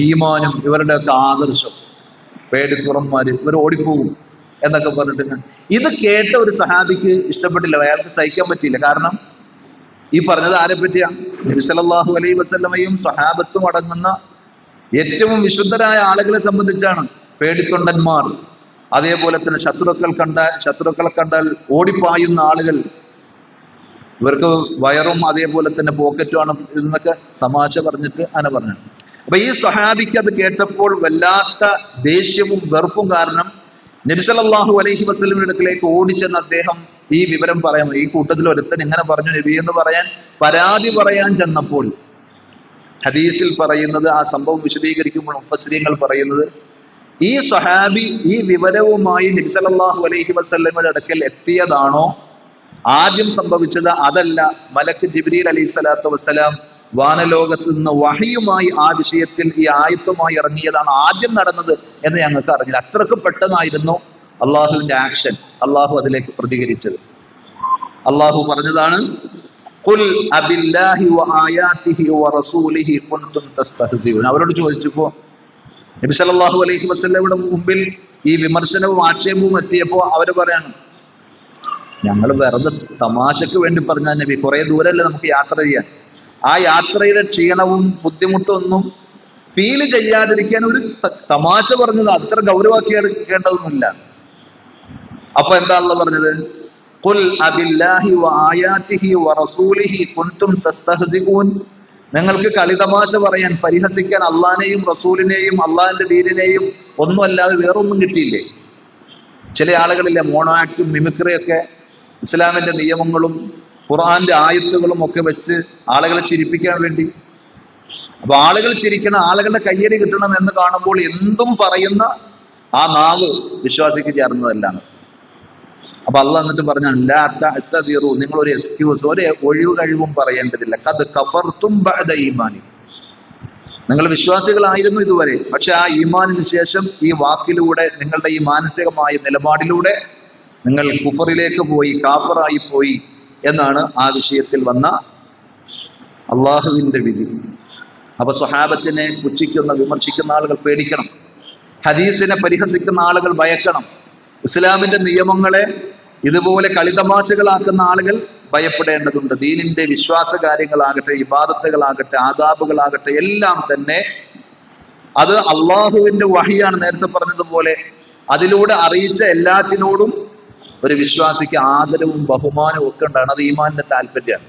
ഈമാനും ഇവരുടെയൊക്കെ ആദർശം. പേടിത്തുറന്മാര്, ഇവർ ഓടിപ്പോകും എന്നൊക്കെ പറഞ്ഞിട്ട് ഇത് കേട്ട ഒരു സഹാബിക്ക് ഇഷ്ടപ്പെട്ടില്ല, അയാൾക്ക് സഹിക്കാൻ പറ്റിയില്ല. കാരണം ഈ പറഞ്ഞത് ആരെ പറ്റിയാ? നബി സല്ലല്ലാഹു അലൈഹി വസല്ലമയും സ്വഹാബത്തും അടങ്ങുന്ന ഏറ്റവും വിശുദ്ധരായ ആളുകളെ സംബന്ധിച്ചാണ്. പേടിത്തൊണ്ടന്മാർ, അതേപോലെ തന്നെ ശത്രുക്കളെ കണ്ടാൽ ഓടിപ്പായുന്ന ആളുകൾ, ഇവർക്ക് വയറും അതേപോലെ തന്നെ പോക്കറ്റുമാണ് ഇതെന്നൊക്കെ തമാശ പറഞ്ഞിട്ട് അങ്ങനെ പറഞ്ഞു. അപ്പൊ ഈ സ്വഹാബിക്ക് അത് കേട്ടപ്പോൾ വല്ലാത്ത ദേഷ്യവും വെറുപ്പും കാരണം നബി സല്ലല്ലാഹു അലൈഹി വസല്ലമയുടെ അടുക്കലേക്ക് ഓടിച്ചെന്ന് അദ്ദേഹം ഈ വിവരം പറയാം. ഈ കൂട്ടത്തിൽ ഒരുത്തൻ ഇങ്ങനെ പറഞ്ഞു നബി എന്ന് പറയാൻ, പരാതി പറയാൻ ചെന്നപ്പോൾ, ഹദീസിൽ പറയുന്നത്, ആ സംഭവം വിശദീകരിക്കുമ്പോൾ മുഫസ്സിരീങ്ങൾ പറയുന്നത്, ഈ സ്വഹാബി ഈ വിവരവുമായി നബി സല്ലല്ലാഹു അലൈഹി വസല്ലമയുടെ അടുക്കൽ എത്തിയതാണോ ആദ്യം സംഭവിച്ചത്? അതല്ല, മലക്ക് ജിബ്രീൽ അലൈഹി സ്വലാത്തു വസ്സലാം വാനലോകത്ത് നിന്ന് വഹിയുമായി ആ വിഷയത്തിൽ ഈ ആയത്തുമായി ഇറങ്ങിയതാണ് ആദ്യം നടന്നത് എന്ന് ഞങ്ങൾക്ക് അറിഞ്ഞില്ല. അത്രക്ക് പെട്ടെന്നായിരുന്നു അള്ളാഹുവിന്റെ ആക്ഷൻ, അള്ളാഹു അതിലേക്ക് പ്രതികരിച്ചത്. അള്ളാഹു പറഞ്ഞതാണ്, ഖുൽ അബില്ലാഹി വആയാതിഹി വറസൂലിഹി കുൻതും തസ്തഹ്സിഊൻ. അവരോട് ചോദിച്ചപ്പോ നബി സല്ലല്ലാഹു അലൈഹി വസല്ലമയുടെ മുമ്പിൽ ഈ വിമർശനവും ആക്ഷേപവും എത്തിയപ്പോ അവര് പറയാണ്, ഞങ്ങൾ വെറുതെ തമാശക്ക് വേണ്ടി പറഞ്ഞ നബി, കുറെ ദൂരമല്ലേ നമുക്ക് യാത്ര ചെയ്യാൻ, ആ യാത്രയുടെ ക്ഷീണവും ബുദ്ധിമുട്ടും ഒന്നും ഫീൽ ചെയ്യാതിരിക്കാൻ ഒരു തമാശ പറഞ്ഞത്, അത്ര ഗൗരവമാക്കി എടുക്കേണ്ടതൊന്നുമില്ല. അപ്പൊ എന്താ അല്ലാഹു പറഞ്ഞത്? ഖുൽ അബില്ലാഹി വആയാതിഹി വറസൂലിഹി കുൻതും തസ്തഹ്സിഊൻ. നിങ്ങൾക്ക് കളിതമാശ പറയാൻ, പരിഹസിക്കാൻ അള്ളാഹിനെയും റസൂലിനെയും അള്ളാഹിന്റെ ദീനിനെയും ഒന്നും അല്ലാതെ വേറൊന്നും കിട്ടിയില്ലേ? ചില ആളുകളില്ലേ മോണോ ആക്ടും മിമിക്രിയൊക്കെ ഇസ്ലാമിന്റെ നിയമങ്ങളും ഖുർആന്റെ ആയത്തുകളും ഒക്കെ വെച്ച് ആളുകളെ ചിരിപ്പിക്കാൻ വേണ്ടി. അപ്പൊ ആളുകൾ ചിരിക്കണം, ആളുകളുടെ കയ്യടി കിട്ടണം എന്ന് കാണുമ്പോൾ എന്തും പറയുന്ന ആ നാവ് വിശ്വാസിക്ക് ചേർന്നതല്ലാണ്. അപ്പൊ അള്ളാഹ് എന്നിട്ട് പറഞ്ഞാണ്, ലാ തഅ്തദിറു, നിങ്ങൾ ഒരു എക്സ്ക്യൂസ്, ഒരു ഒഴിവ് കഴിവും പറയേണ്ടതില്ല. ഖദ് കഫർതും ബഅദ ഈമാനി, നിങ്ങൾ വിശ്വാസികളായിരുന്നു ഇതുവരെ, പക്ഷെ ആ ഈമാനിന് ശേഷം ഈ വാക്കിലൂടെ, നിങ്ങളുടെ ഈ മാനസികമായ നിലപാടിലൂടെ നിങ്ങൾ കുഫറിലേക്ക് പോയി, കാഫറായി പോയി എന്നാണ് ആ വിഷയത്തിൽ വന്ന അള്ളാഹുവിന്റെ വിധി. അപ്പൊ സ്വഹാബത്തിനെ പുച്ഛിക്കുന്ന, വിമർശിക്കുന്ന ആളുകൾ പേടിക്കണം, ഹദീസിനെ പരിഹസിക്കുന്ന ആളുകൾ ഭയക്കണം, ഇസ്ലാമിന്റെ നിയമങ്ങളെ ഇതുപോലെ കളിതമാശകളാക്കുന്ന ആളുകൾ ഭയപ്പെടേണ്ടതുണ്ട്. ദീനിന്റെ വിശ്വാസ കാര്യങ്ങളാകട്ടെ, ഇബാദത്തുകളാകട്ടെ, ആദാബുകളാകട്ടെ, എല്ലാം തന്നെ അത് അള്ളാഹുവിന്റെ വഹിയാണ്. നേരത്തെ പറഞ്ഞതുപോലെ അതിലൂടെ അറിയിച്ച എല്ലാറ്റിനോടും ഒരു വിശ്വാസിക്ക് ആദരവും ബഹുമാനവും ഒക്കെ ഉണ്ടാണ്. അത് ഈമാനിന്റെ താല്പര്യമാണ്.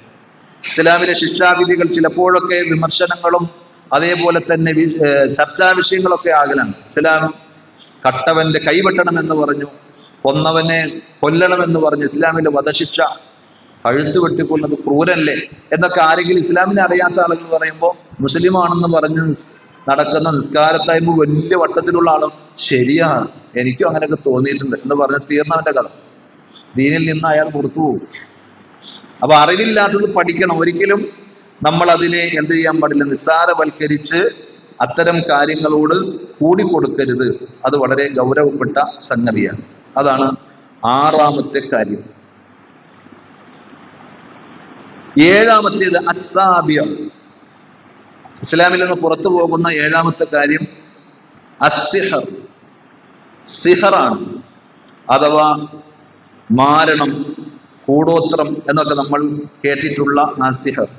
ഇസ്ലാമിലെ ശിക്ഷാവിധികൾ ചിലപ്പോഴൊക്കെ വിമർശനങ്ങളും അതേപോലെ തന്നെ ചർച്ചാ വിഷയങ്ങളൊക്കെ ആകലാണ്. ഇസ്ലാം കട്ടവന്റെ കൈവെട്ടണമെന്ന് പറഞ്ഞു, കൊന്നവനെ കൊല്ലണമെന്ന് പറഞ്ഞു. ഇസ്ലാമിലെ വധശിക്ഷ, കഴുത്ത് വെട്ടിക്കൊള്ളത് ക്രൂരല്ലേ എന്നൊക്കെ ആരെങ്കിലും ഇസ്ലാമിനെ അറിയാത്ത ആളുകൾ പറയുമ്പോൾ മുസ്ലിമാണെന്ന് പറഞ്ഞ് നടക്കുന്ന നിസ്കാരത്തായ്മ വലിയ വട്ടത്തിലുള്ള ആളും, ശരിയാണ്, എനിക്കും അങ്ങനെയൊക്കെ തോന്നിയിട്ടുണ്ട് എന്ന് പറഞ്ഞ് തീർന്നവന്റെ കഥ. ദീനിൽ നിന്ന് അയാൾ പുറത്തു പോകും. അപ്പൊ അറിവില്ലാത്തത് പഠിക്കണം. ഒരിക്കലും നമ്മൾ അതിനെ എന്ത് ചെയ്യാൻ പാടില്ല, നിസ്സാരവൽക്കരിച്ച് അത്തരം കാര്യങ്ങളോട് കൂടിക്കൊടുക്കരുത്. അത് വളരെ ഗൗരവപ്പെട്ട സംഗതിയാണ്. അതാണ് ആറാമത്തെ കാര്യം. ഏഴാമത്തേത് അസ്സാബിയ, ഇസ്ലാമിൽ നിന്ന് പുറത്തു പോകുന്ന ഏഴാമത്തെ കാര്യം അസ്സിഹർ, സിഹറാണ്. അഥവാ മാരണം, കൂടോത്രം എന്നൊക്കെ നമ്മൾ കേട്ടിട്ടുള്ള ആ സിഹർ.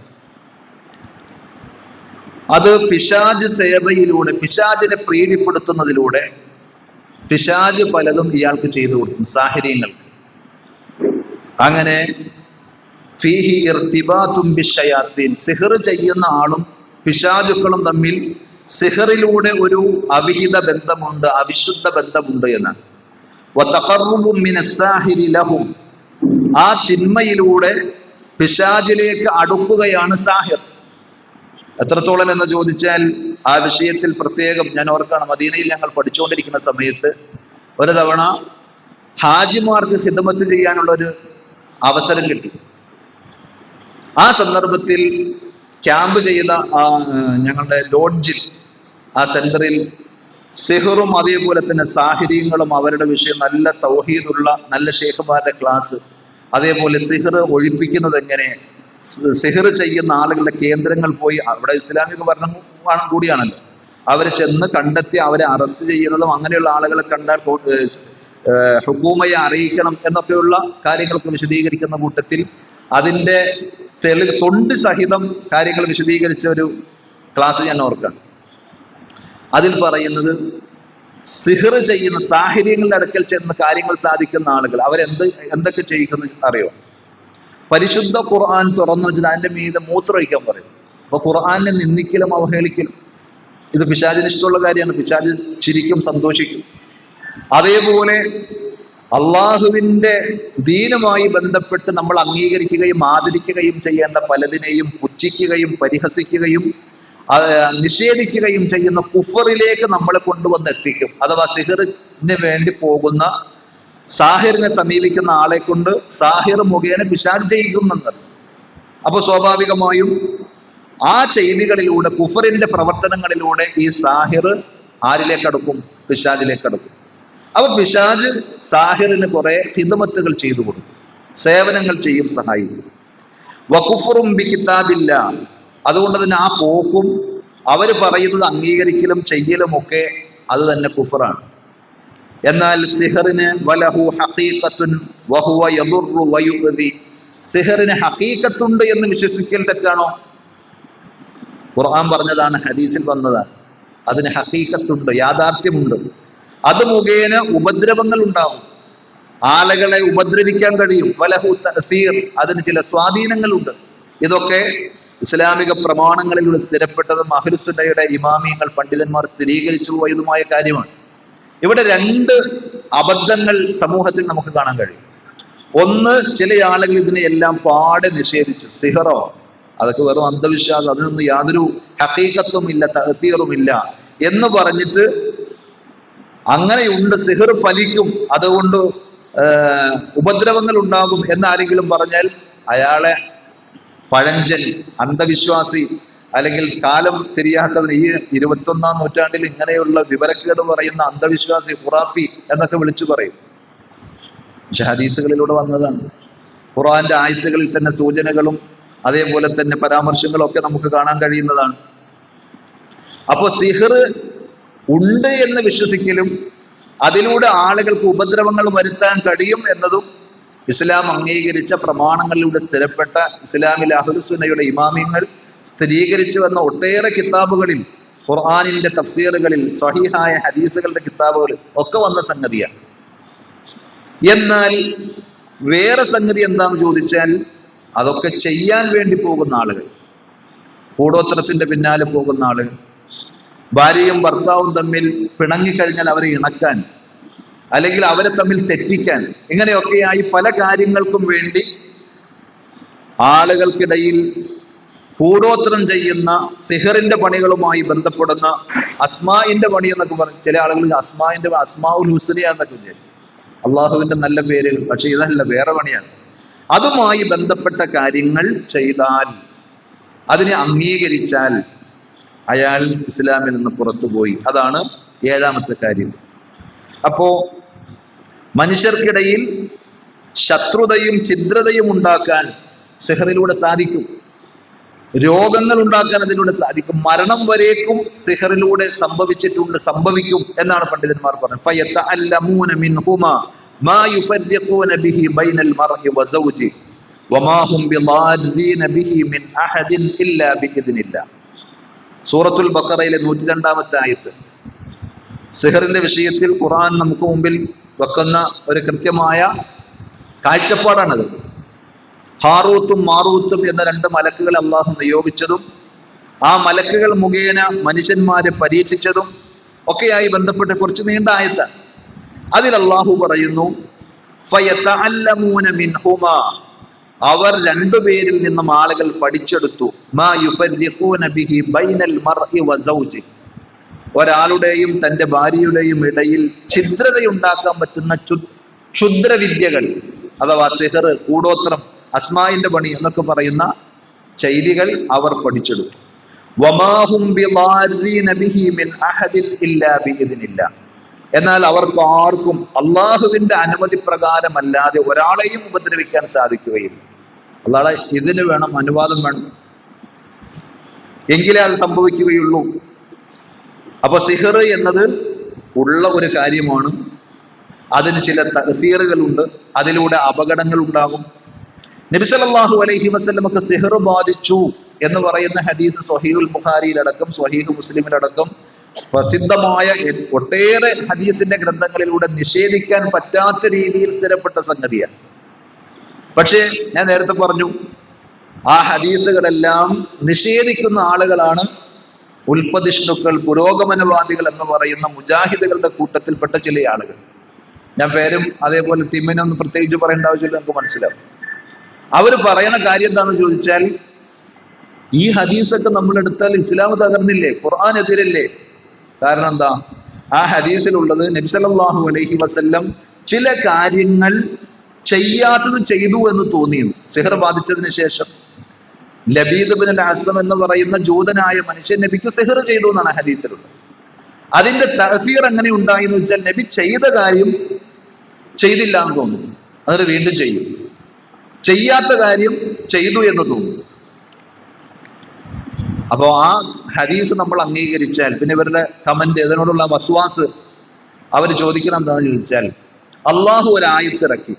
അത് പിശാജ് സേവയിലൂടെ, പിശാജിനെ പ്രീതിപ്പെടുത്തുന്നതിലൂടെ പിശാജ് പലതും ഇയാൾക്ക് ചെയ്തു കൊടുക്കും, സാഹിര്യങ്ങൾക്ക്. അങ്ങനെ ഫീഹി ഇർതിബാതും ബിശ്ശയാത്തീൻ, സിഹർ ചെയ്യുന്ന ആളും പിശാചുക്കളും തമ്മിൽ സിഹറിലൂടെ ഒരു അവിഹിത ബന്ധമുണ്ട്, അവിശുദ്ധ ബന്ധമുണ്ട് എന്നാണ്. വതഖർറുബു മിനസ്സാഹിരി ലഹും, ആ തിന്മയിലൂടെ പിശാചിലേക്ക് അടുക്കുകയാണ് സാഹിർ. എത്രത്തോളം എന്ന് ചോദിച്ചാൽ ആ വിഷയത്തിൽ പ്രത്യേകം ഞാൻ ഓർക്കാണ്, മദീനയിൽ ഞങ്ങൾ പഠിച്ചുകൊണ്ടിരിക്കുന്ന സമയത്ത് ഒരു തവണ ഹാജിമാർക്ക് ഖിദ്മത്ത് ചെയ്യാനുള്ള ഒരു അവസരം കിട്ടി. ആ സന്ദർഭത്തിൽ ക്യാമ്പ് ചെയ്ത ഞങ്ങളുടെ ലോഡ്ജിൽ, ആ സെന്ററിൽ സിഹറും അതേപോലെ തന്നെ സാഹിര്യങ്ങളും അവരുടെ വിഷയം, നല്ല തൗഹീദുള്ള നല്ല ഷേഖുമാരുടെ ക്ലാസ്, അതേപോലെ സിഹർ ഒഴിപ്പിക്കുന്നത് എങ്ങനെ, സിഹർ ചെയ്യുന്ന ആളുകളുടെ കേന്ദ്രങ്ങൾ പോയി, അവിടെ ഇസ്ലാമിക ഭരണം കൂടിയാണല്ലോ, അവരെ ചെന്ന് കണ്ടെത്തി അവരെ അറസ്റ്റ് ചെയ്യുന്നതും അങ്ങനെയുള്ള ആളുകളെ കണ്ടാൽ ഹുക്കൂമയെ അറിയിക്കണം എന്നൊക്കെയുള്ള കാര്യങ്ങളൊക്കെ വിശദീകരിക്കുന്ന കൂട്ടത്തിൽ അതിൻ്റെ തൊണ്ട് സഹിതം കാര്യങ്ങൾ വിശദീകരിച്ച ഒരു ക്ലാസ് ഞാൻ ഓർക്കാണ്. അതിൽ പറയുന്നത്, സിഹർ ചെയ്യുന്ന, സാഹിര്യങ്ങളുടെ അടുക്കൽ ചെന്ന് കാര്യങ്ങൾ സാധിക്കുന്ന ആളുകൾ എന്തൊക്കെ ചെയ്യുന്നു അറിയോ? പരിശുദ്ധ ഖുർആൻ തുറന്നു വെച്ചിട്ട് അതിന്റെ മീതെ മൂത്രമൊഴിക്കാൻ പറയും. അപ്പൊ ഖുർആനെ നിന്ദിക്കലും അവഹേളിക്കലും. ഇത് പിശാചിന് ഇഷ്ടമുള്ള കാര്യമാണ്. പിശാച് ചിരിക്കും, സന്തോഷിക്കും. അതേപോലെ അള്ളാഹുവിന്റെ ദീനുമായി ബന്ധപ്പെട്ട് നമ്മൾ അംഗീകരിക്കുകയും ആദരിക്കുകയും ചെയ്യേണ്ട പലതിനെയും പുച്ഛിക്കുകയും പരിഹസിക്കുകയും നിഷേധിക്കുകയും ചെയ്യുന്ന കുഫറിലേക്ക് നമ്മളെ കൊണ്ടുവന്ന് എത്തിക്കും. അഥവാ സിഹറിന് വേണ്ടി പോകുന്ന, സാഹിറിനെ സമീപിക്കുന്ന ആളെ കൊണ്ട് സാഹിർ മുഖേന പിശാച് ചെയ്യിക്കുന്നുണ്ട്. അപ്പൊ സ്വാഭാവികമായും ആ ചെയ്തികളിലൂടെ, കുഫറിന്റെ പ്രവർത്തനങ്ങളിലൂടെ ഈ സാഹിർ ആരിലേക്കടുക്കും? പിശാചിലേക്കടുക്കും. അപ്പൊ പിശാച് സാഹിറിന് കുറെ ഹിദമത്തുകൾ ചെയ്തു കൊടുക്കും, സേവനങ്ങൾ ചെയ്യും, സഹായിക്കും. വകുഫറും ബി കിതാബില്ല. അതുകൊണ്ട് തന്നെ ആ പോക്കും അവർ പറയുന്നത് അംഗീകരിക്കലും ചെയ്യലും ഒക്കെ അത് തന്നെ കുഫറാണ്. എന്നാൽ സിഹറിന് വലഹു ഹഖീഖത്തുൻ വഹുവ യദുറു വയുഅദി. സിഹറിന് ഹഖീഖത്തുണ്ട് എന്ന് വിശ്വസിക്കൽ തെറ്റാണോ? ഖുർആൻ പറഞ്ഞതാണ്, ഹദീസിൽ വന്നതാണ്. അതിന് ഹഖീഖത്തുണ്ട്, യാഥാർത്ഥ്യമുണ്ട്. അത് മുഖേന ഉപദ്രവങ്ങൾ ഉണ്ടാവും, ആളുകളെ ഉപദ്രവിക്കാൻ കഴിയും. വലഹു തഅ്സീർ, അതിന് ചില സ്വാധീനങ്ങളുണ്ട്. ഇതൊക്കെ ഇസ്ലാമിക പ്രമാണങ്ങളിലൂടെ സ്ഥിരപ്പെട്ടതും അഹ്ലുസുന്നയുടെ ഇമാമിയങ്ങൾ, പണ്ഡിതന്മാർ സ്ഥിരീകരിച്ചു പോയതുമായ കാര്യമാണ്. ഇവിടെ രണ്ട് അബദ്ധങ്ങൾ സമൂഹത്തിൽ നമുക്ക് കാണാൻ കഴിയും. ഒന്ന്, ചില ആളുകൾ ഇതിനെ എല്ലാം പാടെ നിഷേധിച്ചു. സിഹറോ, അതൊക്കെ വെറും അന്ധവിശ്വാസം, അതിനൊന്നും യാതൊരു ഹഖീഖത്തും ഇല്ല, തഅ്സീറും ഇല്ല എന്ന് പറഞ്ഞിട്ട്, അങ്ങനെയുണ്ട്, സിഹർ ഫലിക്കും, അതുകൊണ്ട് ഉപദ്രവങ്ങൾ ഉണ്ടാകും എന്നാരെങ്കിലും പറഞ്ഞാൽ അയാളെ പഴഞ്ചൻ, അന്ധവിശ്വാസി, അല്ലെങ്കിൽ കാലം തിരിയാത്തവൻ, ഈ 21-ാം നൂറ്റാണ്ടിൽ ഇങ്ങനെയുള്ള വിവരക്കേട് പറയുന്ന അന്ധവിശ്വാസി, ഖുറാഫി എന്നൊക്കെ വിളിച്ചു പറയും. പക്ഷെ ഹദീസുകളിലൂടെ വന്നതാണ്. ഖുർആന്റെ ആയത്തുകളിൽ തന്നെ സൂചനകളും അതേപോലെ തന്നെ പരാമർശങ്ങളും ഒക്കെ നമുക്ക് കാണാൻ കഴിയുന്നതാണ്. അപ്പോ സിഹർ ഉണ്ട് എന്ന് വിശ്വസിക്കലും അതിലൂടെ ആളുകൾക്ക് ഉപദ്രവങ്ങൾ വരുത്താൻ കഴിയും എന്നതും ഇസ്ലാം അംഗീകരിച്ച പ്രമാണങ്ങളിലൂടെ സ്ഥിരപ്പെട്ട ഇസ്ലാമിലെ അഹ്ലുസുന്നയുടെ ഇമാമിയങ്ങൾ സ്ഥിരീകരിച്ചു വന്ന ഒട്ടേറെ കിതാബുകളിൽ, ഖുർആനിന്റെ തഫ്സീറുകളിൽ, സ്വഹീഹായ ഹദീസുകളുടെ കിതാബുകളിൽ ഒക്കെ വന്ന സംഗതിയാണ്. എന്നാൽ വേറെ സംഗതി എന്താന്ന് ചോദിച്ചാൽ, അതൊക്കെ ചെയ്യാൻ വേണ്ടി പോകുന്ന ആളുകൾ, കൂടോത്രത്തിന്റെ പിന്നാലെ പോകുന്ന ആളുകൾ, ഭാര്യയും ഭർത്താവും തമ്മിൽ പിണങ്ങിക്കഴിഞ്ഞാൽ അവരെ ഇണക്കാൻ, അല്ലെങ്കിൽ അവരെ തമ്മിൽ തെറ്റിക്കാൻ, ഇങ്ങനെയൊക്കെയായി പല കാര്യങ്ങൾക്കും വേണ്ടി ആളുകൾക്കിടയിൽ കൂടോത്രം ചെയ്യുന്ന, സിഹറിന്റെ പണികളുമായി ബന്ധപ്പെടുന്ന, അസ്മാഇന്റെ പണി എന്നൊക്കെ പറഞ്ഞു. ചില ആളുകൾ അസ്മാഉൽ ഹുസ്നയാന്നൊക്കെ വിചാരിക്കും, അള്ളാഹുവിന്റെ നല്ല പേരുകൾ. പക്ഷെ ഇതല്ല, വേറെ പണിയാണ്. അതുമായി ബന്ധപ്പെട്ട കാര്യങ്ങൾ ചെയ്താൽ, അതിനെ അംഗീകരിച്ചാൽ അയാൾ ഇസ്ലാമിൽ നിന്ന് പുറത്തുപോയി. അതാണ് ഏഴാമത്തെ കാര്യം. അപ്പോ മനുഷ്യർക്കിടയിൽ ശത്രുതയും ഛിദ്രതയും ഉണ്ടാക്കാൻ സിഹറിലൂടെ സാധിക്കും. രോഗങ്ങൾ ഉണ്ടാക്കാൻ അതിലൂടെ സാധിക്കും. മരണം വരേക്കും സിഹറിലൂടെ സംഭവിച്ചിട്ടുണ്ട്, സംഭവിക്കും എന്നാണ് പണ്ഡിതന്മാർ പറഞ്ഞത്. ഫയതഅല്ലമൂന മിൻഹുമാ മാ യുഫർരിഖൂന ബിഹി ബൈനൽ മർഇ വസൗജി വമാ ഹും ബിളാരിന ബിഹി മിൻ അഹദിൻ ഇല്ലാ ബിഇദ്നില്ലാഹ്. സൂറത്തുൽ ബഖറയിലെ 102-ാമത്തെ ആയത്ത്. സിഹറിന്റെ വിഷയത്തിൽ ഖുർആൻ നമുക്ക് മുമ്പിൽ വെക്കുന്ന ഒരു കൃത്യമായ കാഴ്ചപ്പാടാണത്. ഹാറൂത്തും മാറൂത്തും എന്ന 2 മലക്കുകൾ അള്ളാഹു നിയോഗിച്ചതും ആ മലക്കുകൾ മുഖേന മനുഷ്യന്മാരെ പരീക്ഷിച്ചതും ഒക്കെയായി ബന്ധപ്പെട്ട് കുറച്ച് നീണ്ട ആയത്താണ്. അതിൽ അള്ളാഹു പറയുന്നു, ഫയതഅല്ലമൂന മിൻഹുമാ, അവർ 2 പേരിൽ നിന്നും ആളുകൾ പഠിച്ചെടുത്തു, മാ യുഫർരിഖൂന ബിഹി ബൈനൽ മർഇ വസൗജി, ഒരാളുടെയും തന്റെ ഭാര്യയുടെയും ഇടയിൽ ഛിദ്രതയുണ്ടാക്കാൻ പറ്റുന്ന ക്ഷുദ്രവിദ്യകൾ, അഥവാ സിഹർ, കൂടോത്രം, അസ്മാഇന്റെ പണി എന്നൊക്കെ പറയുന്ന ചെയ്തികൾ അവർ പഠിച്ചെടുത്തു. വമാ ഹും ബിളാരിന ബിഹി മിൻ അഹദിൻ ഇല്ലാ ബിഇദ്നില്ലാഹ്, എന്നാൽ അവർക്ക് ആർക്കും അള്ളാഹുവിന്റെ അനുമതി പ്രകാരമല്ലാതെ ഒരാളെയും ഉപദ്രവിക്കാൻ സാധിക്കുകയില്ല. അല്ലാതെ ഇതിന് വേണം, അനുവാദം വേണം, എങ്കിലേ അത് സംഭവിക്കുകയുള്ളൂ. അപ്പൊ സിഹർ എന്നത് ഉള്ള ഒരു കാര്യമാണ്. അതിന് ചില തഅ്സീറുകളുണ്ട്, അതിലൂടെ അപകടങ്ങൾ ഉണ്ടാകും. നബി സല്ലല്ലാഹു അലൈഹി വസല്ലമക്ക് സിഹർ ബാധിച്ചു എന്ന് പറയുന്ന ഹദീസ് സ്വഹീഹുൽ ബുഖാരിയിലടക്കം സ്വഹീഹ് മുസ്ലിമിലടക്കം പ്രസിദ്ധമായ ഒട്ടേറെ ഹദീസിന്റെ ഗ്രന്ഥങ്ങളിലൂടെ നിഷേധിക്കാൻ പറ്റാത്ത രീതിയിൽ സ്ഥിരപ്പെട്ട സംഗതിയാണ്. പക്ഷേ ഞാൻ നേരത്തെ പറഞ്ഞു, ആ ഹദീസുകളെല്ലാം നിഷേധിക്കുന്ന ആളുകളാണ് ഉൽപ്പതിഷ്ണുക്കൾ, പുരോഗമനവാദികൾ എന്ന് പറയുന്ന മുജാഹിദുകളുടെ കൂട്ടത്തിൽപ്പെട്ട ചില ആളുകൾ. ഞാൻ പേരും അതേപോലെ ടീമിനൊന്നും പ്രത്യേകിച്ച് പറയേണ്ട ആവശ്യമില്ല, നമുക്ക് മനസ്സിലാവും. അവർ പറയണ കാര്യം എന്താണെന്ന് ചോദിച്ചാൽ, ഈ ഹദീസൊക്കെ നമ്മൾ എടുത്താൽ ഇസ്ലാം തകർന്നില്ലേ, ഖുർആൻ എതിരല്ലേ? കാരണം എന്താ? ആ ഹദീസിലുള്ളത് നബി സല്ലല്ലാഹു അലൈഹി വസല്ലം ചില കാര്യങ്ങൾ ചെയ്യാത്തത് ചെയ്തു എന്ന് തോന്നിയിരുന്നു. സിഹർ ബാധിച്ചതിന് ശേഷം ലബീദ് ബിൻ അൽ അസ്ലം എന്ന് പറയുന്ന ജൂതനായ മനുഷ്യൻ നബിക്ക് സിഹർ ചെയ്തു എന്നാണ് ഹദീസിലുള്ളത്. അതിന്റെ തഅ്സീർ എങ്ങനെ ഉണ്ടായി എന്ന് വെച്ചാൽ, നബി ചെയ്ത കാര്യം ചെയ്തില്ല എന്ന് തോന്നുന്നു, അതൊരു വീണ്ടും ചെയ്യും. ചെയ്യാത്ത കാര്യം ചെയ്തു എന്ന് തോന്നുന്നു. അപ്പോ ആ ഹദീസ് നമ്മൾ അംഗീകരിച്ചാൽ പിന്നെ ഇവരുടെ കമന്റ്, ഇതിനോടുള്ള വസ്വാസ്, അവർ ചോദിക്കണം എന്താണെന്ന് ചോദിച്ചാൽ, അള്ളാഹു ഒരു ആയത്ത് ഇറക്കി,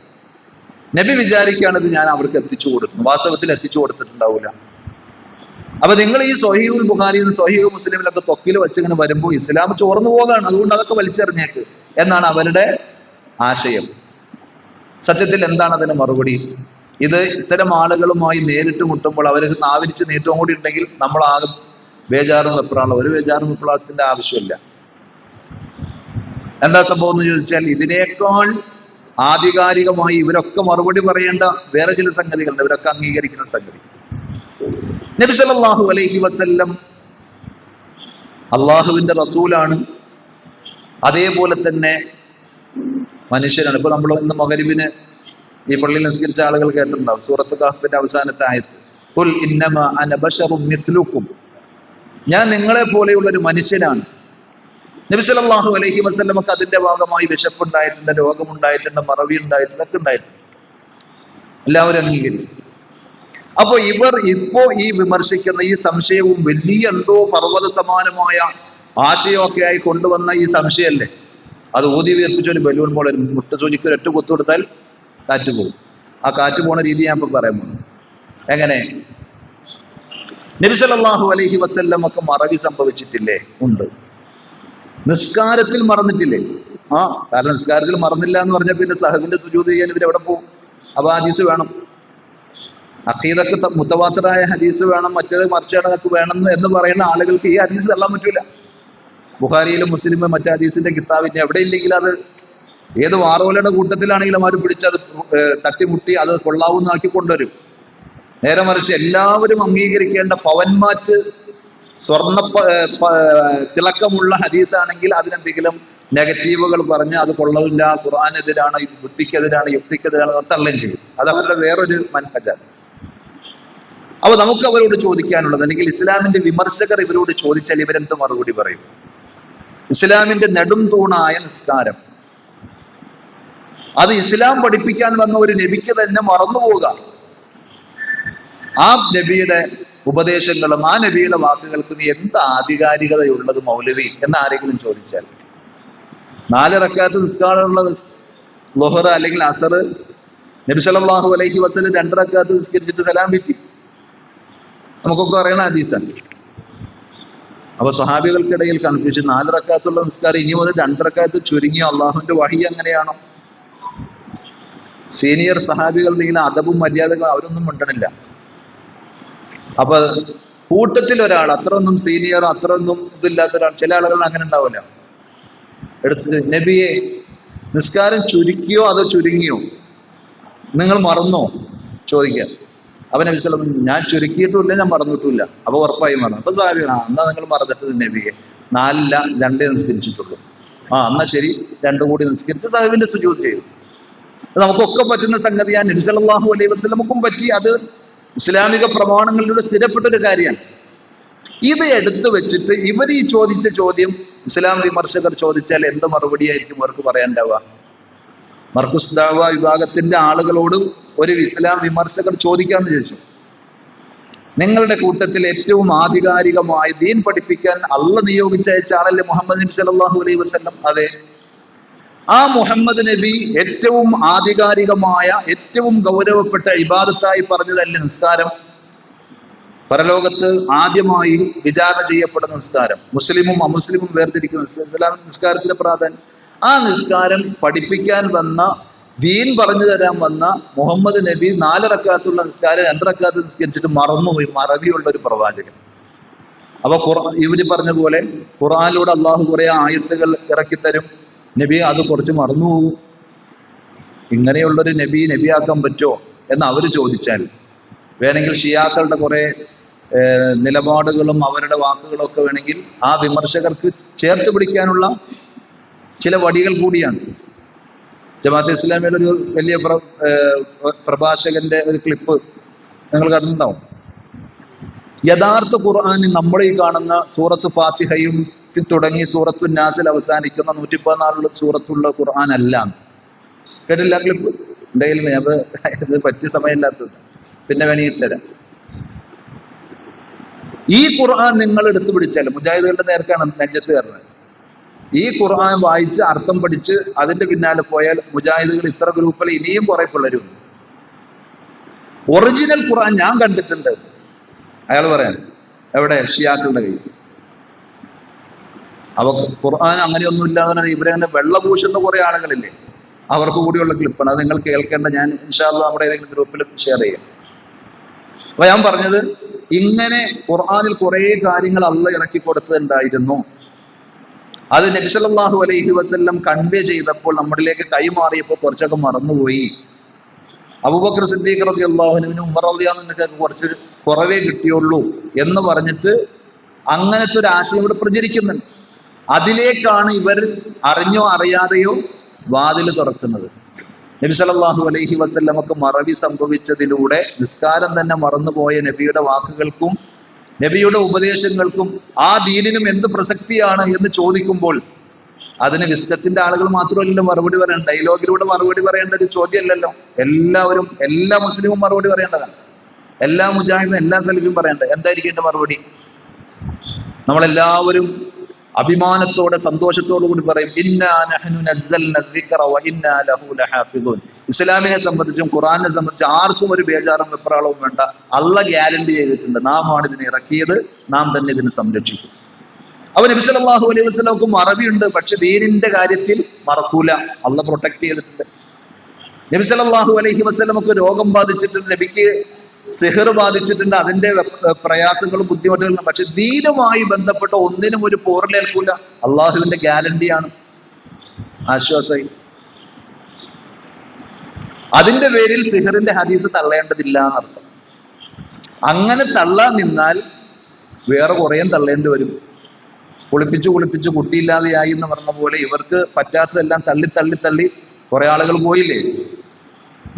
നബി വിചാരിക്കുകയാണത് ഞാൻ അവർക്ക് എത്തിച്ചു കൊടുക്കുന്നു, വാസ്തവത്തിൽ എത്തിച്ചു കൊടുത്തിട്ടുണ്ടാവില്ല. അപ്പൊ നിങ്ങൾ ഈ സ്വഹീഹുൽ ബുഖാരിയും സ്വഹീഹ് മുസ്ലിമിലൊക്കെ തൊക്കിൽ വെച്ചിങ്ങനെ വരുമ്പോൾ ഇസ്ലാം ചോർന്നു പോകാണ്, അതുകൊണ്ട് അതൊക്കെ വലിച്ചെറിഞ്ഞേക്ക് എന്നാണ് അവരുടെ ആശയം. സത്യത്തിൽ എന്താണ് അതിന് മറുപടി? ഇത് ഇത്തരം ആളുകളുമായി നേരിട്ട് മുട്ടുമ്പോൾ അവർക്ക് നാവിരിച്ച് നീട്ടവും കൂടി ഉണ്ടെങ്കിൽ നമ്മളാകും ബേജാറും വെപ്രാളം. ഒരു ബേജാറും വെപ്രാളത്തിന്റെ ആവശ്യമില്ല. എന്താ സംഭവം എന്ന് ചോദിച്ചാൽ, ഇതിനേക്കാൾ ആധികാരികമായി ഇവരൊക്കെ മറുപടി പറയേണ്ട വേറെ ചില സംഗതികളുണ്ട്, ഇവരൊക്കെ അംഗീകരിക്കുന്ന സംഗതി. നബി സല്ലല്ലാഹു അലൈഹി വസല്ലം അള്ളാഹുവിന്റെ റസൂലാണ്, അതേപോലെ തന്നെ മനുഷ്യനാണ്. ഇപ്പൊ നമ്മൾ ഇന്ന് മഗ്‌രിബിന് ഈ പള്ളിയിൽ നിസ്കരിച്ച ആളുകൾ കേട്ടിട്ടുണ്ടാവും സൂറത്ത് കഹ്ഫിന്റെ അവസാനത്തെ ആയത്ത്, ഖുൽ ഇന്നമാ അന ബശറും മിത്ലുക്കും, ഞാൻ നിങ്ങളെ പോലെയുള്ള ഒരു മനുഷ്യനാണ്. നബി സല്ലല്ലാഹു അലൈഹി വസല്ലമക്ക് അതിന്റെ ഭാഗമായി വിശപ്പുണ്ടായിട്ടുണ്ട്, രോഗമുണ്ടായിട്ടുണ്ട്, മറവി ഉണ്ടായിട്ടുണ്ട്, ഒക്കെ ഉണ്ടായിട്ടുണ്ട്. എല്ലാവരും അംഗീകരിക്കും. അപ്പൊ ഇവർ ഇപ്പോ ഈ വിമർശിക്കുന്ന ഈ സംശയവും വലിയ എന്തോ പർവ്വത സമാനമായ ആശയമൊക്കെ ആയി കൊണ്ടുവന്ന ഈ സംശയമല്ലേ, അത് ഊതി വീർപ്പിച്ച ഒരു ബലൂൺ പോലെ മുട്ടുസൂചിക്ക് ഒരു 8 കുത്തു കൊടുത്താൽ കാറ്റ് പോകും. ആ കാറ്റ് പോണ രീതി ഞാൻ ഇപ്പൊ പറയാൻ പോകുന്നു. എങ്ങനെ? നബി സല്ലല്ലാഹു അലൈഹി വസല്ലം ഒക്കെ മറവി സംഭവിച്ചിട്ടില്ലേ? ഉണ്ട്. നിസ്കാരത്തിൽ മറന്നിട്ടില്ലേ? കാരണം നിസ്കാരത്തിൽ മറന്നില്ല എന്ന് പറഞ്ഞാൽ പിന്നെ സഹബിന്റെ സുജൂദ് ചെയ്യാൻ ഇവർ എവിടെ പോകും? അപ്പൊ ഹദീസ് വേണം, അഖീദക്ക് മുത്തവാത്തിറായ ഹദീസ് വേണം, മറ്റേത് മറിച്ചടക്ക് വേണം എന്ന് പറയുന്ന ആളുകൾക്ക് ഈ ഹദീസ് തള്ളാൻ പറ്റൂല. ബുഖാരിയിലും മുസ്ലിമും മറ്റേ ഹദീസിന്റെ കിതാബിന്റെ എവിടെ ഇല്ലെങ്കിൽ അത് ഏത് വാറോലയുടെ കൂട്ടത്തിലാണെങ്കിലും അവർ പിടിച്ചത് തട്ടിമുട്ടി അത് കൊള്ളാവുന്നാക്കി കൊണ്ടുവരും. നേരെ മറിച്ച് എല്ലാവരും അംഗീകരിക്കേണ്ട പവന്മാറ്റ് സ്വർണ്ണ തിളക്കമുള്ള ഹദീസാണെങ്കിൽ അതിനെന്തെങ്കിലും നെഗറ്റീവുകൾ പറഞ്ഞ് അത് കൊള്ളവില്ല, ഖുർആനെതിരാണ്, ബുദ്ധിക്കെതിരാണ്, യുക്തിക്കെതിരാണ് തള്ളുകയും ചെയ്യും. അത് അവരുടെ വേറൊരു മനഹജാണ്. അപ്പൊ നമുക്ക് അവരോട് ചോദിക്കാനുള്ളത്, അല്ലെങ്കിൽ ഇസ്ലാമിന്റെ വിമർശകർ ഇവരോട് ചോദിച്ചാൽ ഇവരെന്ത് മറുപടി പറയും? ഇസ്ലാമിന്റെ നെടും തൂണായ നിസ്കാരം, അത് ഇസ്ലാം പഠിപ്പിക്കാൻ വന്ന ഒരു നബിക്ക് തന്നെ മറന്നുപോവുക. ആ നബിയുടെ ഉപദേശങ്ങളും ആ നബിയുടെ വാക്കുകൾക്കും എന്ത് ആധികാരികതയുള്ളത് മൗലവി എന്ന് ആരെങ്കിലും ചോദിച്ചാൽ, 4 റക്അത്ത് നിസ്കാരമുള്ള ളുഹർ അല്ലെങ്കിൽ അസർ നബി സല്ലല്ലാഹു അലൈഹി വസല്ലം 2 റക്അത്ത് നിസ്കരിച്ചിട്ട് സലാം വീട്ടി, നമുക്കൊക്കെ അറിയണ ഹദീസാണ്. അപ്പൊ സ്വഹാബികൾക്കിടയിൽ കൺഫ്യൂഷൻ, 4 റക്അത്തുള്ള നിസ്കാരം ഇനി മുതൽ 2 റക്അത്ത് ചുരുങ്ങിയ അള്ളാഹുവിന്റെ വഹി അങ്ങനെയാണോ? സീനിയർ സഹാബികളുടെ അദബും മര്യാദകളും അവരൊന്നും മിണ്ടണില്ല. അപ്പൊ കൂട്ടത്തിൽ ഒരാൾ അത്രയൊന്നും സീനിയർ അത്രയൊന്നും ഇതില്ലാത്ത ഒരാൾ, ചില ആളുകൾ അങ്ങനെ ഉണ്ടാവില്ല, എടുത്ത് നബിയെ നിസ്കാരം ചുരുക്കിയോ അതോ ചുരുങ്ങിയോ, നിങ്ങൾ മറന്നോ ചോദിക്കാം. അപ്പൊ നബി സ്വല്ലല്ലാഹു അലൈഹി വസല്ലം ഞാൻ ചുരുക്കിയിട്ടുമില്ല ഞാൻ മറന്നിട്ടുമില്ല. അപ്പൊ ഉറപ്പായും മറന്നു. അപ്പൊ സാഹിബ് എന്നാ നിങ്ങൾ മറന്നിട്ട് നബിയെ 4 2 നിസ്കരിച്ചിട്ടുള്ളൂ. എന്നാ ശരി, 2 കൂടി നിസ്കരിച്ച് സാഹിബിന്റെ സുജൂദ് ചെയ്തു. നമുക്കൊക്കെ പറ്റുന്ന സംഗതിയാണ്, നബി സല്ലല്ലാഹു അലൈഹി വസല്ലമക്കും പറ്റി. അത് ഇസ്ലാമിക പ്രമാണങ്ങളിലൂടെ സ്ഥിരപ്പെട്ട ഒരു കാര്യമാണ്. ഇത് എടുത്തു വെച്ചിട്ട് ഇവർ ഈ ചോദിച്ച ചോദ്യം ഇസ്ലാം വിമർശകർ ചോദിച്ചാൽ എന്ത് മറുപടിയായിരിക്കും അവർക്ക് പറയാനുണ്ടാവുക? മർക്കുസ് ദഅവ വിഭാഗത്തിന്റെ ആളുകളോട് ഒരു ഇസ്ലാം വിമർശകർ ചോദിക്കാമെന്ന് ചോദിച്ചു, നിങ്ങളുടെ കൂട്ടത്തിൽ ഏറ്റവും ആധികാരികമായ ദീൻ പഠിപ്പിക്കാൻ അള്ളാഹ് നിയോഗിച്ചയച്ച ആളല്ലേ മുഹമ്മദ് നബി സല്ലല്ലാഹു അലൈഹി വസല്ലം? അതെ. ആ മുഹമ്മദ് നബി ഏറ്റവും ആധികാരികമായ ഏറ്റവും ഗൗരവപ്പെട്ട ഇബാദത്തായി പറഞ്ഞതല്ലേ നിസ്കാരം? പരലോകത്ത് ആദ്യമായി വിചാരണ ചെയ്യപ്പെടുന്ന നിസ്കാരം, മുസ്ലിമും അമുസ്ലിമും വേർതിരിക്കുന്ന നിസ്കാരത്തിന്റെ പ്രാധാന്യം. ആ നിസ്കാരം പഠിപ്പിക്കാൻ വന്ന, ദീൻ പറഞ്ഞു തരാൻ വന്ന മുഹമ്മദ് നബി 4 റക്അത്തുള്ള നിസ്കാരം 2 റക്അത്ത് നിസ്കരിച്ചിട്ട് മറന്നുപോയി. മറവിയുള്ള ഒരു പ്രവാചകൻ. അപ്പൊ ഇവര് പറഞ്ഞ പോലെ ഖുർആനിലൂടെ അള്ളാഹു കുറെ ആയത്തുകൾ ഇറക്കിത്തരും, നബി അത് കുറച്ച് മറന്നുപോകും. ഇങ്ങനെയുള്ളൊരു നബിയാക്കാൻ പറ്റുമോ എന്ന് അവർ ചോദിച്ചാൽ, വേണമെങ്കിൽ ഷിയാക്കളുടെ കുറെ നിലപാടുകളും അവരുടെ വാക്കുകളും ഒക്കെ വേണമെങ്കിൽ ആ വിമർശകർക്ക് ചേർത്ത് പിടിക്കാനുള്ള ചില വടികൾ കൂടിയാണ്. ജമാഅത്തെ ഇസ്ലാമിയുടെ ഒരു വലിയ പ്രഭാഷകന്റെ ഒരു ക്ലിപ്പ് നിങ്ങൾ കണ്ടിട്ടുണ്ടാവും. യഥാർത്ഥ ഖുർആൻ നമ്മുടെ ഈ കാണുന്ന സൂറത്ത് ഫാത്തിഹയും തുടങ്ങി സൂറത്തു നാസിൽ അവസാനിക്കുന്ന 114 സൂറത്തുള്ള ഖുർആൻ അല്ല. കേട്ടില്ല ക്ലിപ്പ്? എന്തായാലും ഇത് പറ്റിയ സമയമില്ലാത്തത് പിന്നെ വേണമെങ്കിൽ തരാം. ഈ ഖുർആൻ നിങ്ങൾ എടുത്തു പിടിച്ചാൽ, മുജാഹിദുകളുടെ നേർക്കാണ് നെഞ്ചത്ത് കയറുന്നത്, ഈ ഖുർആൻ വായിച്ച് അർത്ഥം പഠിച്ച് അതിന്റെ പിന്നാലെ പോയാൽ മുജാഹിദുകൾ ഇത്ര ഗ്രൂപ്പിൽ ഇനിയും കുറെ പിള്ളേരും. ഒറിജിനൽ ഖുർആൻ ഞാൻ കണ്ടിട്ടുണ്ട്. അയാൾ പറയാൻ എവിടെ? ഷിയാക്കളുടെ കയ്യിൽ. അവ ഖുർആൻ അങ്ങനെയൊന്നും ഇല്ലാതെ ഇവരെ വെള്ളപൂശുന്ന കുറെ ആളുകളില്ലേ, അവർക്ക് കൂടിയുള്ള ക്ലിപ്പാണ്. അത് നിങ്ങൾ കേൾക്കേണ്ട. ഞാൻ ഇൻഷാ അല്ലാഹ് നമ്മുടെ ഏതെങ്കിലും ഗ്രൂപ്പിൽ ഷെയർ ചെയ്യാം. അപ്പൊ ഞാൻ പറഞ്ഞത്, ഇങ്ങനെ ഖുർആനിൽ കുറെ കാര്യങ്ങൾ അള്ളാഹ് ഇറക്കി കൊടുത്തിട്ടുണ്ടായിരുന്നു. അത് നബി സല്ലല്ലാഹു അലൈഹി വസല്ലം കൺവേ ചെയ്തപ്പോൾ നമ്മളിലേക്ക് കൈമാറിയപ്പോൾ കുറച്ചൊക്കെ മറന്നുപോയി. അബൂബക്കർ സിദ്ദീഖ് റളിയല്ലാഹു അൻഹുവിനും ഉമർ റളിയല്ലാഹു അൻഹുവിനൊക്കെ കുറച്ച് കുറവേ കിട്ടിയുള്ളൂ എന്ന് പറഞ്ഞിട്ട് അങ്ങനത്തെ ഒരു ആശയം ഇവിടെ പ്രചരിക്കുന്നുണ്ട്. അതിലേക്കാണ് ഇവർ അറിഞ്ഞോ അറിയാതെയോ വാതിൽ തുറക്കുന്നത്. നബി സല്ലല്ലാഹു അലൈഹി വസല്ലമക്ക് മറവി സംഭവിച്ചതിലൂടെ നിസ്കാരം തന്നെ മറന്നുപോയ നബിയുടെ വാക്കുകൾക്കും നബിയുടെ ഉപദേശങ്ങൾക്കും ആ ദീനിനും എന്ത് പ്രസക്തിയാണ് എന്ന് ചോദിക്കുമ്പോൾ അതിന് വിസ്കത്തിന്റെ ആളുകൾ മാത്രമല്ലല്ലോ മറുപടി പറയണ്ട, ഡയലോഗിലൂടെ മറുപടി പറയേണ്ട ഒരു ചോദ്യമല്ലല്ലോ. എല്ലാവരും, എല്ലാ മുസ്ലിമും മറുപടി പറയേണ്ടതാണ്. എല്ലാ മുജാഹിദും എല്ലാ സലഫിയും പറയേണ്ടത്. എന്തായിരിക്കും എന്റെ മറുപടി? നമ്മളെല്ലാവരും അഭിമാനത്തോടെ സന്തോഷത്തോടു കൂടി പറയും, ഇന്നാ നഹ്നു നസ്സൽന ദിക്റ വ ഇന്നാ ലഹു ലഹാഫിദൂൻ. ഇസ്ലാമിനെ സംബന്ധിച്ചും ഖുർആനിനെ സംബന്ധിച്ചും ആർക്കും ഒരു ബേജാറും വെപ്രാളവും വേണ്ട. അള്ളാഹ് ഗ്യാരണ്ടി ചെയ്തിട്ടുണ്ട്, നാം ആണ് ഇതിനെ ഇറക്കിയത്, നാം തന്നെ ഇതിനെ സംരക്ഷിക്കും. അപ്പൊ നബി സല്ലല്ലാഹു അലൈഹി വസല്ലമക്ക് മറവിയുണ്ട്, പക്ഷെ ദീനിന്റെ കാര്യത്തിൽ മറക്കൂല. അള്ളാഹ് പ്രൊട്ടക്ട് ചെയ്തിട്ടുണ്ട്. നബി സല്ലല്ലാഹു അലൈഹി വസല്ലമക്ക് രോഗം ബാധിച്ചിട്ടുണ്ട്, നബിക്ക് സിഹർ ബാധിച്ചിട്ടുണ്ട്, അതിന്റെ പ്രയാസങ്ങളും ബുദ്ധിമുട്ടുകളും. പക്ഷെ ദീനുമായി ബന്ധപ്പെട്ട ഒന്നിനും ഒരു പോറലേൽക്കൂല. അള്ളാഹുവിന്റെ ഗ്യാരണ്ടിയാണ്, ആശ്വാസമായി. അതിന്റെ പേരിൽ സിഹറിന്റെ ഹദീസ് തള്ളേണ്ടതില്ല എന്നർത്ഥം. അങ്ങനെ തള്ളാൻ നിന്നാൽ വേറെ കുറേയും തള്ളേണ്ടി വരും. കുളിപ്പിച്ചു കുട്ടിയില്ലാതെയായി എന്ന് പറഞ്ഞ പോലെ ഇവർക്ക് പറ്റാത്തതെല്ലാം തള്ളി കുറെ ആളുകൾ പോയില്ലേ,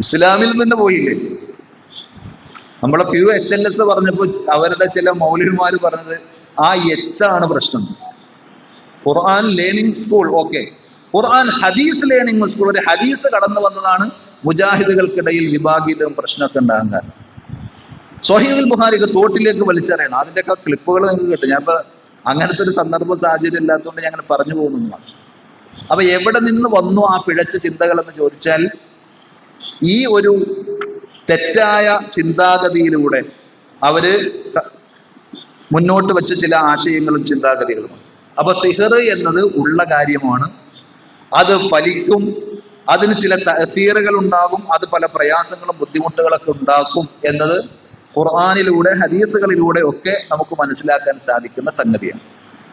ഇസ്ലാമിൽ നിന്ന് പോയില്ലേ. നമ്മളെ QHLS പറഞ്ഞപ്പോൾ അവരുടെ ചില മൗലവിമാര് പറഞ്ഞത് ആ ആണ് പ്രശ്നം. ഖുർആൻ ലേണിംഗ് സ്കൂൾ, ഓക്കെ, ഖുർആൻ ഹദീസ് ലേണിംഗ് സ്കൂൾ, ഒരു ഹദീസ് കടന്നു വന്നതാണ് മുജാഹിദുകൾക്കിടയിൽ വിഭാഗീയതയും പ്രശ്നമൊക്കെ ഉണ്ടാകാൻ. സ്വഹീഹുൽ ബുഖാരിക്ക് തോട്ടിലേക്ക് വലിച്ചെറിയണം. അതിന്റെയൊക്കെ ക്ലിപ്പുകൾ നിങ്ങൾക്ക് കിട്ടും. ഞാൻ ഇപ്പൊ അങ്ങനത്തെ ഒരു സന്ദർഭ സാഹചര്യം ഇല്ലാത്തതുകൊണ്ട് ഞാൻ പറഞ്ഞു പോകുന്നു. അപ്പൊ എവിടെ നിന്ന് വന്നു ആ പിഴച്ച ചിന്തകൾ എന്ന് ചോദിച്ചാൽ, ഈ ഒരു തെറ്റായ ചിന്താഗതിയിലൂടെ അവര് മുന്നോട്ട് വെച്ച ചില ആശയങ്ങളും ചിന്താഗതികളുമാണ്. അപ്പൊ സിഹർ എന്നത് ഉള്ള കാര്യമാണ്, അത് ഫലിക്കും, അതിന് ചില തഅ്സീറുകൾ ഉണ്ടാകും, അത് പല പ്രയാസങ്ങളും ബുദ്ധിമുട്ടുകളൊക്കെ ഉണ്ടാക്കും എന്നത് ഖുർആനിലൂടെ ഹദീസുകളിലൂടെ ഒക്കെ നമുക്ക് മനസ്സിലാക്കാൻ സാധിക്കുന്ന സംഗതിയാണ്.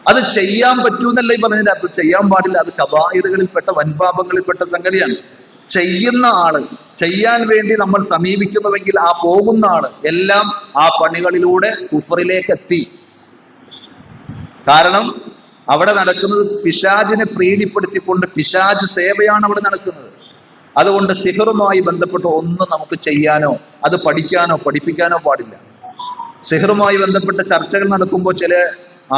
അത് ചെയ്യാൻ പറ്റൂന്നല്ല ഈ പറഞ്ഞതിന്റെ അർത്ഥം. ചെയ്യാൻ പാടില്ല, അത് കബായിറുകളിൽപ്പെട്ട വൻപാപങ്ങളിൽപ്പെട്ട സംഗതിയാണ്. ചെയ്യുന്ന ആള്, ചെയ്യാൻ വേണ്ടി നമ്മൾ സമീപിക്കുന്നുവെങ്കിൽ ആ പോകുന്ന ആള് എല്ലാം ആ പണികളിലൂടെ കുഫറിലേക്ക് എത്തി. കാരണം അവിടെ നടക്കുന്നത് പിശാചിനെ പ്രീതിപ്പെടുത്തിക്കൊണ്ട് പിശാച് സേവയാണ് അവിടെ നടക്കുന്നത്. അതുകൊണ്ട് സിഹറുമായി ബന്ധപ്പെട്ട് ഒന്നും നമുക്ക് ചെയ്യാനോ അത് പഠിക്കാനോ പഠിപ്പിക്കാനോ പാടില്ല. സിഹറുമായി ബന്ധപ്പെട്ട ചർച്ചകൾ നടക്കുമ്പോൾ ചില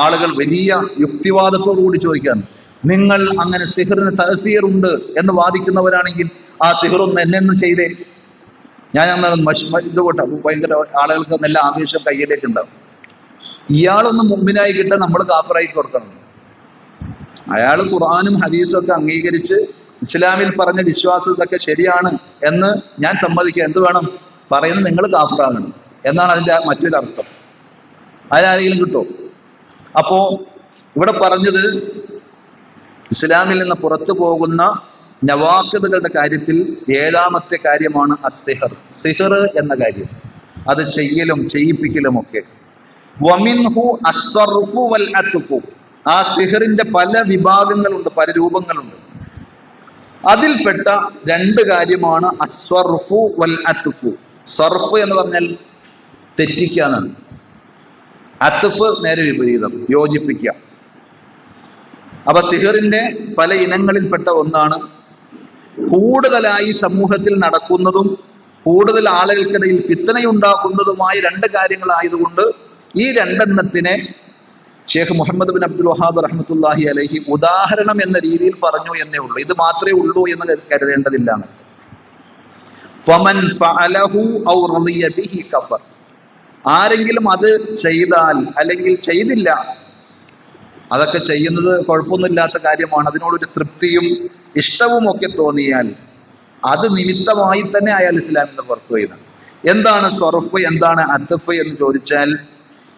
ആളുകൾ വലിയ യുക്തിവാദത്തോടു കൂടി ചോദിക്കാണ്, നിങ്ങൾ അങ്ങനെ സിഹറിന് തഅ്സീർ ഉണ്ട് എന്ന് വാദിക്കുന്നവരാണെങ്കിൽ ആ സിഹറൊന്ന് എന്നെന്നും ചെയ്തേ. ഞാൻ ഇതുകൊട്ടെ ഭയങ്കര ആളുകൾക്ക് നല്ല ആവേശം കയ്യിലേക്ക് ഉണ്ടാവും. ഇയാളൊന്ന് മുമ്പിനായി കിട്ടാൻ നമ്മൾ കാഫറായി കൊടുക്കണം. അയാൾ ഖുർആനും ഹദീസും ഒക്കെ അംഗീകരിച്ച് ഇസ്ലാമിൽ പറഞ്ഞ വിശ്വാസം ഇതൊക്കെ ശരിയാണ് എന്ന് ഞാൻ സമ്മതിക്കുക. എന്ത് വേണം? പറയുന്നത് നിങ്ങൾ കാഫറാകണം എന്നാണ് അതിന്റെ മറ്റൊരു അർത്ഥം. അതിനാരെങ്കിലും കിട്ടോ? അപ്പോ ഇവിടെ പറഞ്ഞത് ഇസ്ലാമിൽ നിന്ന് പുറത്തു പോകുന്ന നവാഖിദുകളുടെ കാര്യത്തിൽ 7ാമത്തെ കാര്യമാണ് അസ്സിഹർ. സിഹർ എന്ന കാര്യം, അത് ചെയ്യലും ചെയ്യിപ്പിക്കലും ഒക്കെ. വമിൻഹു അസ്സർഫു വൽ അത്ഫു. ആ സിഹറിന്റെ പല വിഭാഗങ്ങളുണ്ട്, പല രൂപങ്ങളുണ്ട്. അതിൽപ്പെട്ട രണ്ട് കാര്യമാണ് അസ്വർഫു വൽ അത്ഫു. സർഫ് എന്ന് പറഞ്ഞാൽ തെറ്റിക്കാന്നാണ്. അത്ഫ് നേരെ വിപരീതം, യോജിപ്പിക്കുക. അപ്പൊ സിഹറിന്റെ പല ഇനങ്ങളിൽപ്പെട്ട ഒന്നാണ് കൂടുതലായി സമൂഹത്തിൽ നടക്കുന്നതും കൂടുതൽ ആളുകൾക്കിടയിൽ ഫിത്നയുണ്ടാക്കുന്നതുമായ രണ്ട് കാര്യങ്ങളായതുകൊണ്ട് ഈ രണ്ടെണ്ണത്തിനെ ഷേഖ് മുഹമ്മദ് ബിൻ അബ്ദുൽ വഹാബ് റഹ്മത്തുള്ളാഹി അലൈഹി ഉദാഹരണം എന്ന രീതിയിൽ പറഞ്ഞു എന്നേ ഉള്ളൂ. ഇത് മാത്രമേ ഉള്ളൂ എന്ന് കരുതേണ്ടതില്ല. ഫമൻ ഫഅലഹു ഔ റളിയ ബിഹി കഫർ. ആരെങ്കിലും അത് ചെയ്താൽ അല്ലെങ്കിൽ ചെയ്തില്ല, അതൊക്കെ ചെയ്യുന്നത് കുഴപ്പമൊന്നുമില്ലാത്ത കാര്യമാണ്, അതിനോടൊരു തൃപ്തിയും ഇഷ്ടവും ഒക്കെ തോന്നിയാൽ അത് നിമിത്തമായി തന്നെ അയാൾ ഇസ്ലാമിൽ നിന്ന് പുറത്തു പോയതാണ്. എന്താണ് സർഫ്, എന്താണ് അത്ഫ് എന്ന് ചോദിച്ചാൽ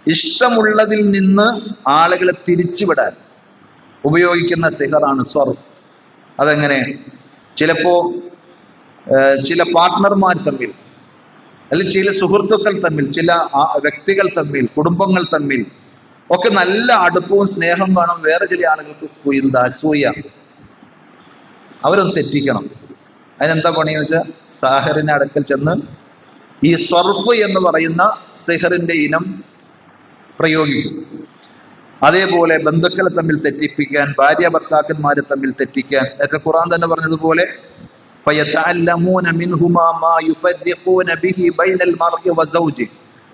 ഇഷ്ടമുള്ളതിൽ നിന്ന് ആളുകളെ തിരിച്ചുവിടാൻ ഉപയോഗിക്കുന്ന സിഹറാണ് സർഫ്. അതെങ്ങനെ? ചിലപ്പോ ചില പാർട്ട്ണർമാർ തമ്മിൽ, അല്ലെങ്കിൽ ചില സുഹൃത്തുക്കൾ തമ്മിൽ, ചില വ്യക്തികൾ തമ്മിൽ, കുടുംബങ്ങൾ തമ്മിൽ ഒക്കെ നല്ല അടുപ്പവും സ്നേഹം വേണം. വേറെ ചില ആളുകൾക്ക് കുയിന്ത, അസൂയ, അവരൊന്ന് തെറ്റിക്കണം. അതിനെന്താ പണിയെന്ന് വെച്ചാൽ സാഹിറിന്റെ അടുക്കൽ ചെന്ന് ഈ സർഫ് എന്ന് പറയുന്ന സിഹറിന്റെ ഇനം പ്രയോഗിക്കും. അതേപോലെ ബന്ധുക്കളെ തമ്മിൽ തെറ്റിപ്പിക്കാൻ, ഭാര്യ ഭർത്താക്കന്മാരെ തമ്മിൽ തെറ്റിക്കാൻ, നേരത്തെ ഖുർആൻ തന്നെ പറഞ്ഞതുപോലെ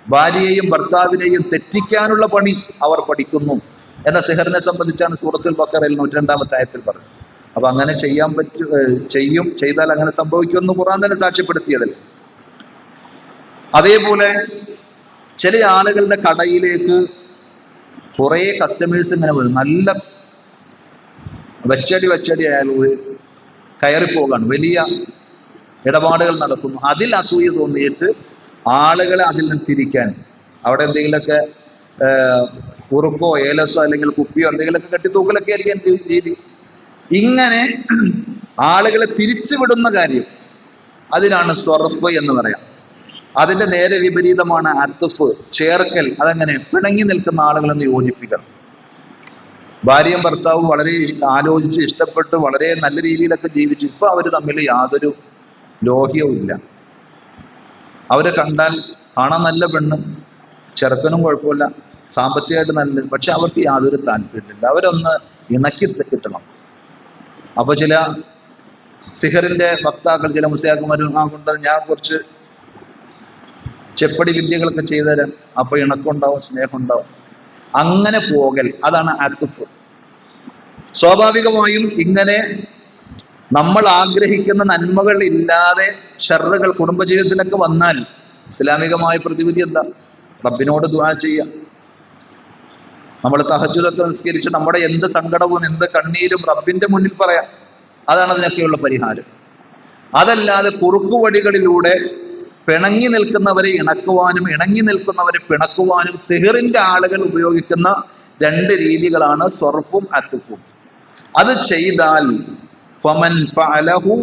ഭാര്യയെയും ഭർത്താവിനെയും തെറ്റിക്കാനുള്ള പണി അവർ പഠിക്കുന്നു എന്ന സിഹറിനെ സംബന്ധിച്ചാണ് സൂറത്തുൽ ബഖറയിൽ 102-ാമത്തെ ആയത്തിൽ പറഞ്ഞത്. അപ്പൊ അങ്ങനെ ചെയ്യാൻ ചെയ്താൽ അങ്ങനെ സംഭവിക്കുമെന്ന് ഖുർആൻ തന്നെ സാക്ഷ്യപ്പെടുത്തിയതല്ല. അതേപോലെ ചില ആളുകളുടെ കടയിലേക്ക് കുറെ കസ്റ്റമേഴ്സ് ഇങ്ങനെ വരും, നല്ല വെച്ചടി അയാൾ കയറിപ്പോകാണ്, വലിയ ഇടപാടുകൾ നടക്കുന്നു. അതിൽ അസൂയ തോന്നിയിട്ട് ആളുകളെ അതിൽ നിന്ന് തിരിക്കാൻ അവിടെ എന്തെങ്കിലുമൊക്കെ ഉറുക്കോ ഏലസോ അല്ലെങ്കിൽ കുപ്പിയോ എന്തെങ്കിലുമൊക്കെ കെട്ടിത്തൂക്കലൊക്കെ ആയിരിക്കും രീതി. ഇങ്ങനെ ആളുകളെ തിരിച്ചുവിടുന്ന കാര്യം, അതിനാണ് സർഫ് എന്ന് പറയാം. അതിന്റെ നേരെ വിപരീതമാണ് അത്ഫ്, ചേർക്കൽ. അതെങ്ങനെ? പിണങ്ങി നിൽക്കുന്ന ആളുകളെന്ന് യോജിപ്പിക്കണം. ഭാര്യയും ഭർത്താവും വളരെ ആലോചിച്ച് ഇഷ്ടപ്പെട്ട് വളരെ നല്ല രീതിയിലൊക്കെ ജീവിച്ചു, ഇപ്പൊ അവര് തമ്മിൽ യാതൊരു ലോഹ്യവും ഇല്ല. അവരെ കണ്ടാൽ കാണാൻ നല്ല പെണ്ണും ചെറുക്കനും കുഴപ്പമില്ല, സാമ്പത്തികമായിട്ട് നല്ലത്, പക്ഷെ അവർക്ക് യാതൊരു താല്പര്യമില്ല. അവരൊന്ന് ഇണക്കി കിട്ടണം. അപ്പൊ ചില സിഹറിന്റെ വക്താക്കൾ, ചില മുസ്ലിയാക്കന്മാരും കൊണ്ട് ഞാൻ കുറച്ച് ചെപ്പടി വിദ്യകളൊക്കെ ചെയ്തുതരാം, അപ്പൊ ഇണക്കുണ്ടാവും, സ്നേഹം ഉണ്ടാവും. അങ്ങനെ പോകൽ, അതാണ് അത്ഫ്. സ്വാഭാവികമായും ഇങ്ങനെ നമ്മൾ ആഗ്രഹിക്കുന്ന നന്മകൾ ഇല്ലാതെ ഷർറുകൾ കുടുംബജീവിതത്തിലൊക്കെ വന്നാൽ ഇസ്ലാമികമായ പ്രതിവിധി എന്താ? റബ്ബിനോട് ദുആ ചെയ്യാം. നമ്മൾ തഹജ്ജുദൊക്കെ നിസ്കരിച്ച് നമ്മുടെ എന്ത് സങ്കടവും എന്ത് കണ്ണീരും റബ്ബിന്റെ മുന്നിൽ പറയാം. അതാണ് അതിനൊക്കെയുള്ള പരിഹാരം. അതല്ലാതെ കുറുക്കുവഴികളിലൂടെ പിണങ്ങി നിൽക്കുന്നവരെ ഇണക്കുവാനും ഇണങ്ങി നിൽക്കുന്നവരെ പിണക്കുവാനും സിഹറിന്റെ ആളുകൾ ഉപയോഗിക്കുന്ന രണ്ട് രീതികളാണ് സർഫും അത്ഫും. അത് ചെയ്താൽ ഫമൻ ഫഅലഹു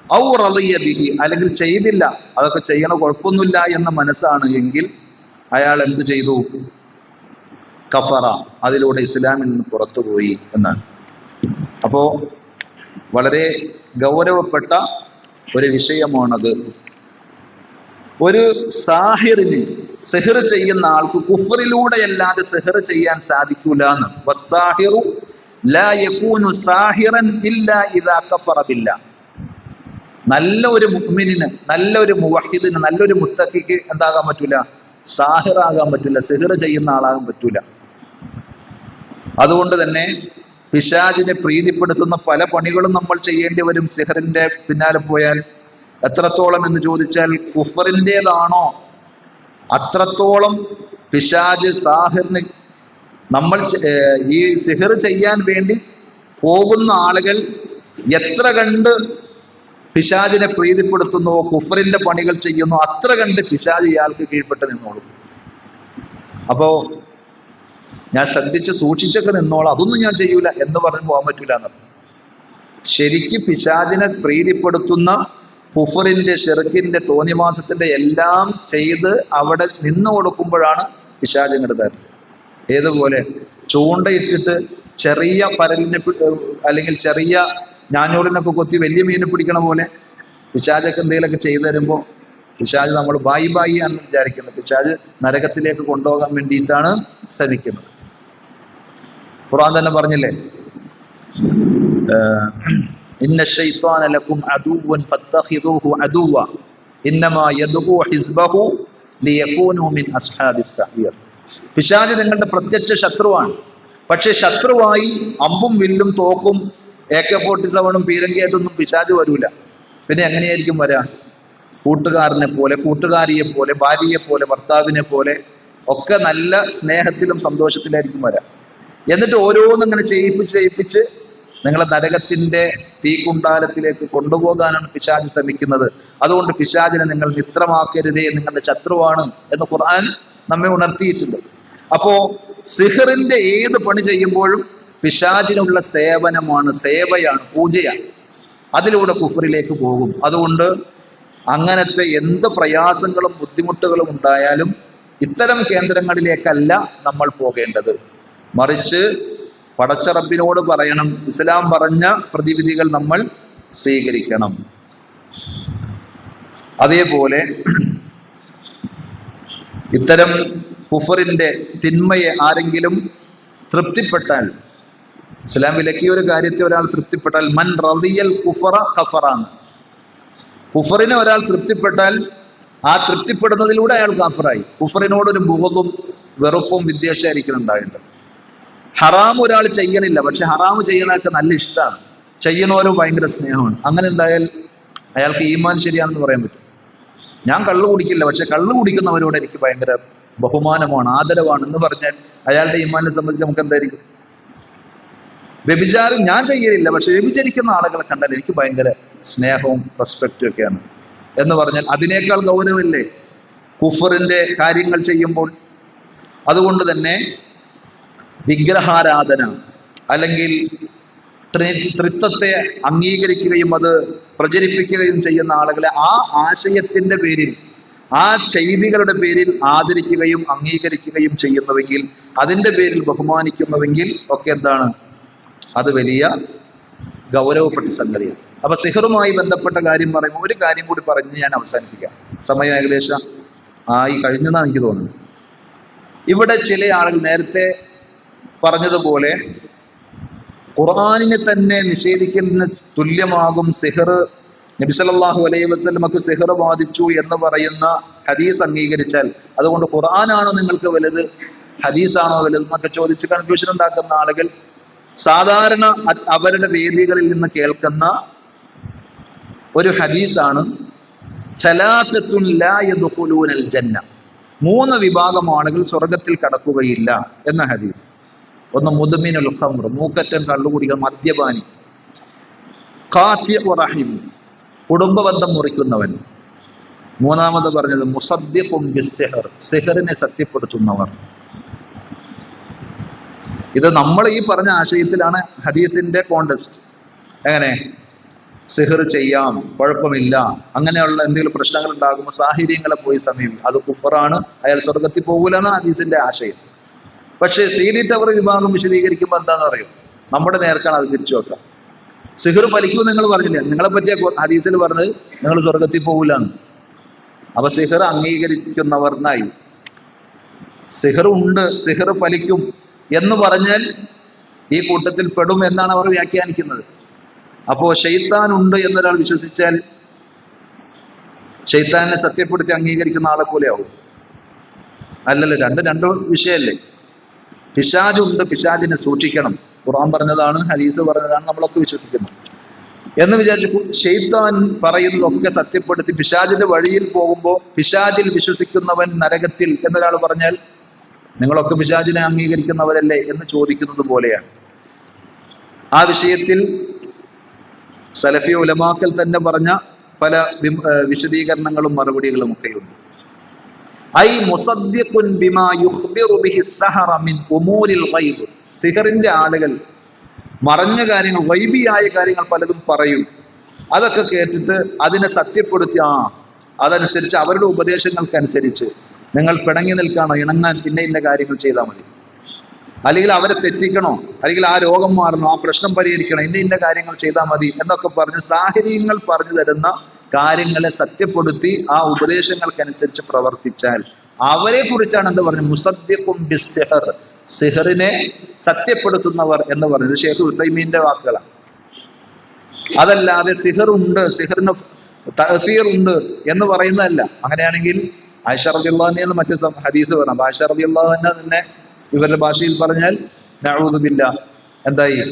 ഔ റളിയ ബിഹി, അല്ലെങ്കിൽ ചെയ്തില്ല, അതൊക്കെ ചെയ്യണ കുഴപ്പമൊന്നുമില്ല എന്ന മനസ്സാണ് എങ്കിൽ അയാൾ എന്ത് ചെയ്തു? കഫറ, അതിലൂടെ ഇസ്ലാമിൽ നിന്ന് പുറത്തുപോയി എന്നാണ്. അപ്പോ വളരെ ഗൗരവപ്പെട്ട ഒരു വിഷയമാണത്. ഒരു സാഹിറിന്, സിഹർ ചെയ്യുന്ന ആൾക്ക് കുഫറിലൂടെ അല്ലാതെ സിഹർ ചെയ്യാൻ സാധിക്കൂല എന്ന്. വസ്സാഹിറു ലാ യകൂനു സാഹിറൻ ഇല്ലാ ഇദാ കഫറ ബില്ലാഹ്. നല്ല ഒരു മുഅ്മിനിന്, നല്ല ഒരു മുവഹിദിന്, നല്ലൊരു മുത്തഖിക്ക് എന്താകാൻ പറ്റൂല? സാഹിറാകാൻ പറ്റൂല, സിഹർ ചെയ്യുന്ന ആളാകാൻ പറ്റൂല. അതുകൊണ്ട് തന്നെ പിശാചിനെ പ്രീതിപ്പെടുത്തുന്ന പല പണികളും നമ്മൾ ചെയ്യേണ്ടി വരും സിഹറിന്റെ പിന്നാലെ പോയാൽ. എത്രത്തോളം എന്ന് ചോദിച്ചാൽ കുഫറിൻ്റെതാണോ അത്രത്തോളം പിശാച് സാഹിറിന്, നമ്മൾ ഈ സിഹർ ചെയ്യാൻ വേണ്ടി പോകുന്ന ആളുകൾ എത്ര കണ്ട് പിശാചിനെ പ്രീതിപ്പെടുത്തുന്നുവോ, കുഫറിന്റെ പണികൾ ചെയ്യുന്നു, അത്ര കണ്ട് പിശാച് ഇയാൾക്ക് കീഴ്പ്പെട്ട് നിന്നോളും. അപ്പോ ഞാൻ ശ്രദ്ധിച്ച് സൂക്ഷിച്ചൊക്കെ നിന്നോളാം, അതൊന്നും ഞാൻ ചെയ്യൂല എന്ന് പറഞ്ഞ് പോകാൻ പറ്റൂല എന്നർത്ഥം. ശരിക്ക് പിശാചിനെ പ്രീതിപ്പെടുത്തുന്ന കുഫറിന്റെ, ഷിർക്കിന്റെ, തോന്നിവാസത്തിന്റെ എല്ലാം ചെയ്ത് അവിടെ നിന്ന് കൊടുക്കുമ്പോഴാണ് പിശാച് ഇങ്ങോട്ട് തരില്ല. ഏതുപോലെ ചൂണ്ടയിട്ടിട്ട് ചെറിയ പരലിനെ അല്ലെങ്കിൽ ചെറിയ ഞാഞ്ഞൂലിനൊക്കെ കൊത്തി വലിയ മീനെ പിടിക്കണ പോലെ പിശാചൊക്കെ എന്തെങ്കിലുമൊക്കെ ചെയ്തു തരുമ്പോൾ പിശാച് നമ്മൾ ബായി ബായി ആണെന്ന് വിചാരിക്കുന്നത്. പിശാച് നരകത്തിലേക്ക് കൊണ്ടുപോകാൻ വേണ്ടിയിട്ടാണ് ശ്രമിക്കുന്നത്. ഖുർആൻ തന്നെ പറഞ്ഞില്ലേ, ഇന്ന ശൈത്വാന ലക്കും അദുവ്വൻ ഫത്തഖിദൂഹു അദുവ്വ ഇന്നമാ യദ്ഉ ഹിസ്ബഹു ലിയകൂനു മിൻ അസ്ഹാബിസ് സഈർ. പിശാച് നിങ്ങളുടെ പ്രത്യക്ഷ ശത്രുവാണ്. പക്ഷെ ശത്രുവായി അമ്പും വില്ലും തോക്കും AK-47 പീരങ്കിയായിട്ടൊന്നും പിശാച് വരൂല. പിന്നെ എങ്ങനെയായിരിക്കും വരാ? കൂട്ടുകാരനെ പോലെ, കൂട്ടുകാരിയെ പോലെ, ഭാര്യയെ പോലെ, ഭർത്താവിനെ പോലെ ഒക്കെ നല്ല സ്നേഹത്തിലും സന്തോഷത്തിലായിരിക്കും വരാം. എന്നിട്ട് ഓരോന്നിങ്ങനെ ചെയ്യിപ്പിച്ച് നിങ്ങളെ നരകത്തിന്റെ തീക്കുണ്ടാരത്തിലേക്ക് കൊണ്ടുപോകാനാണ് പിശാച് ശ്രമിക്കുന്നത്. അതുകൊണ്ട് പിശാചിനെ നിങ്ങൾ മിത്രമാക്കരുതേ, നിങ്ങളുടെ ശത്രുവാണ് എന്ന് ഖുർആൻ നമ്മെ ഉണർത്തിയിട്ടുണ്ട്. അപ്പോ സിഹറിന്റെ ഏത് പണി ചെയ്യുമ്പോഴും പിശാചിനുള്ള സേവനമാണ്, സേവയാണ്, പൂജയാണ്. അതിലൂടെ കുഫറിലേക്ക് പോകും. അതുകൊണ്ട് അങ്ങനത്തെ എന്ത് പ്രയാസങ്ങളും ബുദ്ധിമുട്ടുകളും ഉണ്ടായാലും ഇത്തരം കേന്ദ്രങ്ങളിലേക്കല്ല നമ്മൾ പോകേണ്ടത്. മറിച്ച് പടച്ച റബ്ബിനോട് പറയണം, ഇസ്ലാം പറഞ്ഞ പ്രതിവിധികൾ നമ്മൾ സ്വീകരിക്കണം. അതേപോലെ ഇത്തരം കുഫറിന്റെ തിന്മയെ ആരെങ്കിലും തൃപ്തിപ്പെട്ടാൽ, ഇസ്ലാം വിലക്കിയ ഒരു കാര്യത്തെ ഒരാൾ തൃപ്തിപ്പെട്ടാൽ, മൻ റളിയൽ കുഫറ കഫറാണ്. കുഫറിനെ ഒരാൾ തൃപ്തിപ്പെട്ടാൽ ആ തൃപ്തിപ്പെടുന്നതിലൂടെ അയാൾ കാഫറായി. കുഫറിനോടൊരു ബുഗ്ളും വെറുപ്പും വിദ്വേഷമായിരിക്കണം ഉണ്ടാവേണ്ടത്. ഹറാം ഒരാൾ ചെയ്യണില്ല, പക്ഷെ ഹറാം ചെയ്യണതൊക്കെ നല്ല ഇഷ്ടമാണ്, ചെയ്യണവരും ഭയങ്കര സ്നേഹമാണ്. അങ്ങനെ ഉണ്ടായാൽ അയാൾക്ക് ഈമാൻ ശരിയാണെന്ന് പറയാൻ പറ്റും. ഞാൻ കള്ളു കുടിക്കില്ല, പക്ഷെ കള്ളു കുടിക്കുന്നവരോട് എനിക്ക് ഭയങ്കര ബഹുമാനമാണ്, ആദരവാണ് എന്ന് പറഞ്ഞാൽ അയാളുടെ ഈമാനെ സംബന്ധിച്ച് നമുക്ക് എന്തായിരിക്കും? വ്യഭിചാരം ഞാൻ ചെയ്യലില്ല, പക്ഷെ വ്യഭിചരിക്കുന്ന ആളുകളെ കണ്ടാൽ എനിക്ക് ഭയങ്കര സ്നേഹവും റെസ്പെക്റ്റും ഒക്കെയാണ് എന്ന് പറഞ്ഞാൽ അതിനേക്കാൾ ഗൗരവമില്ലേ കുഫറിന്റെ കാര്യങ്ങൾ ചെയ്യുമ്പോൾ? അതുകൊണ്ട് തന്നെ വിഗ്രഹാരാധന അല്ലെങ്കിൽ ത്രിത്വത്തെ അംഗീകരിക്കുകയും അത് പ്രചരിപ്പിക്കുകയും ചെയ്യുന്ന ആളുകളെ ആ ആശയത്തിന്റെ പേരിൽ, ആ ചെയ്തികളുടെ പേരിൽ ആദരിക്കുകയും അംഗീകരിക്കുകയും ചെയ്യുന്നുവെങ്കിൽ, അതിന്റെ പേരിൽ ബഹുമാനിക്കുന്നുവെങ്കിൽ ഒക്കെ എന്താണ്? അത് വലിയ ഗൗരവപ്പെട്ട സംഗതിയാണ്. അപ്പൊ സിഹറുമായി ബന്ധപ്പെട്ട കാര്യം പറയുമ്പോൾ ഒരു കാര്യം കൂടി പറഞ്ഞ് ഞാൻ അവസാനിപ്പിക്കാം. സമയം ഏകദേശം ആയി കഴിഞ്ഞെന്നാണ് എനിക്ക് തോന്നുന്നത്. ഇവിടെ ചില ആളുകൾ നേരത്തെ പറഞ്ഞതുപോലെ ഖുർആനിനെ തന്നെ നിഷേധിക്കുന്നതിന് തുല്യമാകും സിഹർ, നബി സല്ലല്ലാഹു അലൈഹി വസല്ലമക്ക് സിഹർ ബാധിച്ചു എന്ന് പറയുന്ന ഹദീസ് അംഗീകരിച്ചാൽ അതുകൊണ്ട് ഖുർആനാണോ നിങ്ങൾക്ക് വലുത്, ഹദീസാണോ വലുത് എന്നൊക്കെ ചോദിച്ച് കൺഫ്യൂഷൻ ഉണ്ടാക്കുന്ന ആളുകൾ സാധാരണ അവരുടെ വേദികളിൽ നിന്ന് കേൾക്കുന്ന ഒരു ഹദീസാണ് സലാസത്തുൻ ലാ യദ്ഖുലൂനൽ ജന്ന, 3 വിഭാഗം ആളുകൾ സ്വർഗത്തിൽ കടക്കുകയില്ല എന്ന ഹദീസ്. ഒന്ന് മുദ്മിനുൽ ഖംർ, മൂക്കറ്റം കള്ളുകുടികൾ, മദ്യപാനി. ഖാതിഉ റഹിം, കുടുംബബന്ധം മുറിക്കുന്നവൻ. മൂന്നാമത് പറഞ്ഞത് മുസദ്ദിഖും ബിസ്സിഹർ, സിഹറിനെ സത്യപ്പെടുത്തുന്നവർ. ഇത് നമ്മൾ ഈ പറഞ്ഞ ആശയത്തിലാണ് ഹദീസിന്റെ കോണ്ടെക്സ്റ്റ്. എങ്ങനെ സിഹർ ചെയ്യാം, കുഴപ്പമില്ല, അങ്ങനെയുള്ള എന്തെങ്കിലും പ്രശ്നങ്ങൾ ഉണ്ടാകുമ്പോൾ സാഹിര്യങ്ങളെ പോയി സമീപിക്കും, അത് കുഫറാണ്, അയാൾ സ്വർഗത്തിൽ പോകൂല എന്നാണ് ഹദീസിന്റെ ആശയം. പക്ഷേ സീലി ടവർ വിഭാഗം വിശദീകരിക്കുമ്പോൾ എന്താണെന്ന് അറിയും, നമ്മുടെ നേർക്കാണ് അത് തിരിച്ചു വെക്കാം. സിഹർ ഫലിക്കും നിങ്ങൾ പറഞ്ഞില്ലേ, നിങ്ങളെ പറ്റിയ ഹദീസിൽ പറഞ്ഞത് നിങ്ങൾ സ്വർഗത്തിൽ പോകൂലെന്ന്. അപ്പൊ സിഹർ അംഗീകരിക്കുന്നവർന്നായി. സിഹർ ഉണ്ട്, സിഹർ ഫലിക്കും എന്ന് പറഞ്ഞാൽ ഈ കൂട്ടത്തിൽ പെടും എന്നാണ് അവർ വ്യാഖ്യാനിക്കുന്നത്. അപ്പോ ശൈത്താൻ ഉണ്ട് എന്നൊരാൾ വിശ്വസിച്ചാൽ ശൈത്താനെ സത്യപ്പെടുത്തി അംഗീകരിക്കുന്ന ആളെ പോലെ ആവും. അല്ലല്ലോ, രണ്ട് വിഷയല്ലേ. പിശാചുണ്ട്, പിശാചിനെ സൂക്ഷിക്കണം, ഖുർആൻ പറഞ്ഞതാണ്, ഹദീസ് പറഞ്ഞതാണ്, നമ്മളൊക്കെ വിശ്വസിക്കുന്നു എന്ന് വിചാരിച്ചു ശൈത്താൻ പറയുന്നതൊക്കെ സത്യപ്പെടുത്തി പിശാചിന്റെ വഴിയിൽ പോകുമ്പോൾ പിശാചിൽ വിശ്വസിക്കുന്നവൻ നരകത്തിൽ എന്നൊരാൾ പറഞ്ഞാൽ നിങ്ങളൊക്കെ പിശാചിനെ അംഗീകരിക്കുന്നവരല്ലേ എന്ന് ചോദിക്കുന്നത് പോലെയാണ്. ആ വിഷയത്തിൽ സലഫി ഉലമാക്കൾ തന്നെ പറഞ്ഞ പല വിശദീകരണങ്ങളും മറുപടികളും ഒക്കെയുണ്ട്. ഐ മുസദ്ദിഖുൻ ബിമാ യുഖ്ബിറു ബിഹി സഹറ മിൻ ഉമൂരിൽ ഗൈബ്, സിഹറിന്റെ ആളുകൾ മറഞ്ഞ കാര്യങ്ങൾ, ഗൈബിയായ കാര്യങ്ങൾ പലതും പറയും. അതൊക്കെ കേട്ടിട്ട് അതിനെ സത്യപ്പെടുത്തി അതനുസരിച്ച് അവരുടെ ഉപദേശങ്ങൾക്കനുസരിച്ച് നിങ്ങൾ പിണങ്ങി നിൽക്കാണോ, ഇണങ്ങാൻ ഇന്ന കാര്യങ്ങൾ ചെയ്താൽ മതി, അല്ലെങ്കിൽ അവരെ തെറ്റിക്കണോ, അല്ലെങ്കിൽ ആ രോഗം മാറണോ, ആ പ്രശ്നം പരിഹരിക്കണോ, ഇന്ന കാര്യങ്ങൾ ചെയ്താൽ മതി എന്നൊക്കെ പറഞ്ഞ് സാഹചര്യങ്ങൾ പറഞ്ഞു തരുന്ന കാര്യങ്ങളെ സത്യപ്പെടുത്തി ആ ഉപദേശങ്ങൾക്കനുസരിച്ച് പ്രവർത്തിച്ചാൽ അവരെ കുറിച്ചാണ് എന്ത് പറഞ്ഞു, മുസദ്ദിഖും ബിസ്സിഹർ, സിഹറിനെ സത്യപ്പെടുത്തുന്നവർ എന്ന് പറയുന്നത് ഷേഖ് ഉത്തൈമീന്റെ വാക്കുകളാണ്. അതല്ലാതെ സിഹറുണ്ട്, സിഹറിന് തഅ്സീർ ഉണ്ട് എന്ന് പറയുന്നതല്ല. അങ്ങനെയാണെങ്കിൽ ആയിഷ റളിയല്ലാഹു അൻഹ മറ്റു ഹദീസ് പറഞ്ഞു. ആയിഷ റളിയല്ലാഹു അൻഹ തന്നെ ഇവരുടെ ഭാഷയിൽ പറഞ്ഞാൽ നഊദു ബില്ലാഹ് എന്തായി,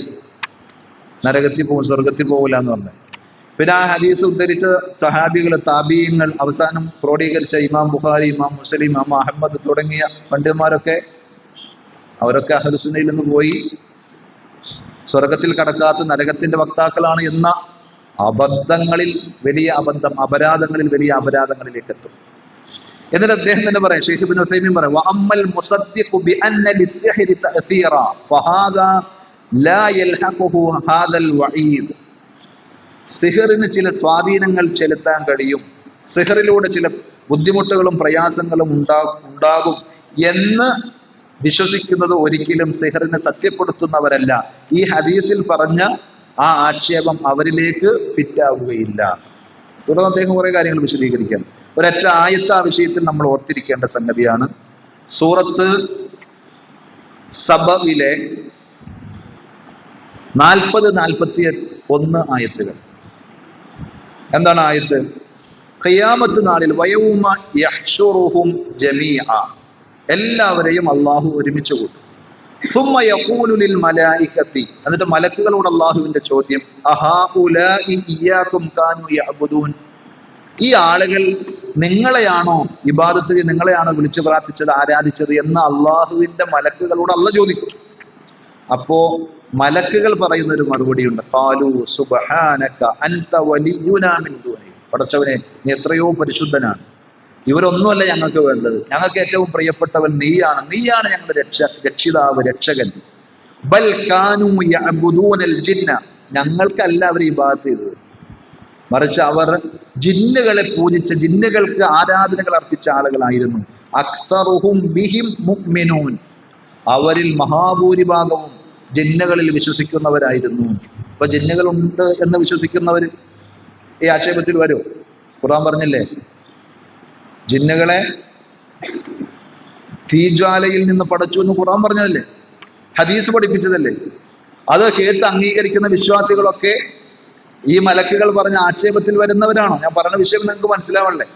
നരകത്തിൽ പോകും, സ്വർഗത്തിൽ പോകില്ല എന്ന് പറഞ്ഞു. പിന്നെ ആ ഹദീസ് ഉദ്ധരിച്ച സഹാബികൾ, താബീയങ്ങൾ, അവസാനം ക്രോഡീകരിച്ച ഇമാം ബുഖാരി, ഇമാം മുസ്ലിം, ഇമാം അഹമ്മദ് തുടങ്ങിയ പണ്ഡിതന്മാരൊക്കെ അവരൊക്കെ അഹ്ലുസുന്നയിൽ നിന്ന് പോയി സ്വർഗത്തിൽ കടക്കാത്ത നരകത്തിന്റെ വക്താക്കളാണ് എന്ന അബദ്ധങ്ങളിൽ വലിയ അബദ്ധം, അപരാധങ്ങളിൽ വലിയ അപരാധങ്ങളിലേക്ക് എത്തും. എന്നിട്ട് അദ്ദേഹം തന്നെ പറയാം, ഷെയ്ഖ് ഇബ്നു ഉസൈമീൻ പറയാം, വഅമ്മൽ മുസദ്ദിഖു ബിഅന്ന ലിസ്സിഹ്രി തഅ്സീറ ഫഹാദാ ലാ യൽഹഖുഹു ഹാദൽ വഈദ്. സിഹറിന് ചില സ്വാധീനങ്ങൾ ചെലുത്താൻ കഴിയും, സിഹറിലൂടെ ചില ബുദ്ധിമുട്ടുകളും പ്രയാസങ്ങളും ഉണ്ടാകും എന്ന് വിശ്വസിക്കുന്നത് ഒരിക്കലും സിഹറിനെ സത്യപ്പെടുത്തുന്നവരല്ല. ഈ ഹദീസിൽ പറഞ്ഞ ആ ആക്ഷേപം അവരിലേക്ക് ഫിറ്റാവുകയില്ല. തുടർന്ന് അദ്ദേഹം കുറെ കാര്യങ്ങൾ വിശദീകരിക്കാൻ, ഒരൊറ്റ ആയത്ത് ആ വിഷയത്തിൽ നമ്മൾ ഓർത്തിരിക്കേണ്ട സംഗതിയാണ്. സൂറത്ത് സബയിലെ 40-41 ആയത്തുകൾ. എന്താണ് ആയത്ത്? ഖിയാമത്ത് നാളിൽ വയൗമ യഹ്ശുറുഹും ജമീഅ, എല്ലാവരെയും അള്ളാഹു ഒരുമിച്ച് കൂട്ടും. സുമ്മ യഖൂലു ലിൽ മലായികത്തി, എന്നിട്ട് മലക്കുകളോട് അള്ളാഹുവിന്റെ ചോദ്യം, അഹാഉലാഇ ഇയ്യാകും കാനൂ യഅ്ബുദൂൻ, ഈ ആളുകൾ നിങ്ങളെയാണോ ഇബാദത്ത്, നിങ്ങളെയാണോ വിളിച്ചു പ്രാർത്ഥിച്ചത്, ആരാധിച്ചത് എന്ന് അള്ളാഹുവിന്റെ മലക്കുകളോട് അള്ളാഹ് ചോദിക്കും. അപ്പോ മലക്കുകൾ പറയുന്ന ഒരു മറുപടിയുണ്ട്, ഖാലൂ സുബ്ഹാനക അൻത വലിയുനാ മിൻ ദൂനി, പടച്ചവനെ നീ എത്രയോ പരിശുദ്ധനാണ്, ഇവരൊന്നുമല്ല ഞങ്ങൾക്ക് വേണ്ടത്, ഞങ്ങൾക്ക് ഏറ്റവും പ്രിയപ്പെട്ടവൻ നീയാണ്, നീയാണ് ഞങ്ങളുടെ രക്ഷിതാവ്, രക്ഷകൻ. ബൽ കാനൂ യഅ്ബുദൂനൽ ജിന്ന, ഞങ്ങൾക്കല്ല അവർ ഇബാദത്ത് ചെയ്തത്, മറിച്ച് അവർ ജിന്നുകളെ പൂജിച്ച, ജിന്നുകൾക്ക് ആരാധനകൾ അർപ്പിച്ച ആളുകളായിരുന്നു. അക്സറുഹും ബിഹിം മുഅ്മിനൂൻ, അവരിൽ മഹാഭൂരിഭാഗവും ജിന്നുകളിൽ വിശ്വസിക്കുന്നവരായിരുന്നു. അപ്പൊ ജിന്നുകളുണ്ട് എന്ന് വിശ്വസിക്കുന്നവർ ഈ ആക്ഷേപത്തിൽ വരും. ഖുർആൻ പറഞ്ഞില്ലേ, ജിന്നുകളെ തീജ്വാലയിൽ നിന്ന് പടച്ചു എന്ന് ഖുർആൻ പറഞ്ഞതല്ലേ, ഹദീസ് പഠിപ്പിച്ചതല്ലേ. അത് കേട്ട് അംഗീകരിക്കുന്ന വിശ്വാസികളൊക്കെ ഈ മലക്കുകൾ പറഞ്ഞ ആക്ഷേപത്തിൽ വരുന്നവരാണോ? ഞാൻ പറഞ്ഞ വിഷയം നിങ്ങൾക്ക് മനസ്സിലാവണ്ടേ?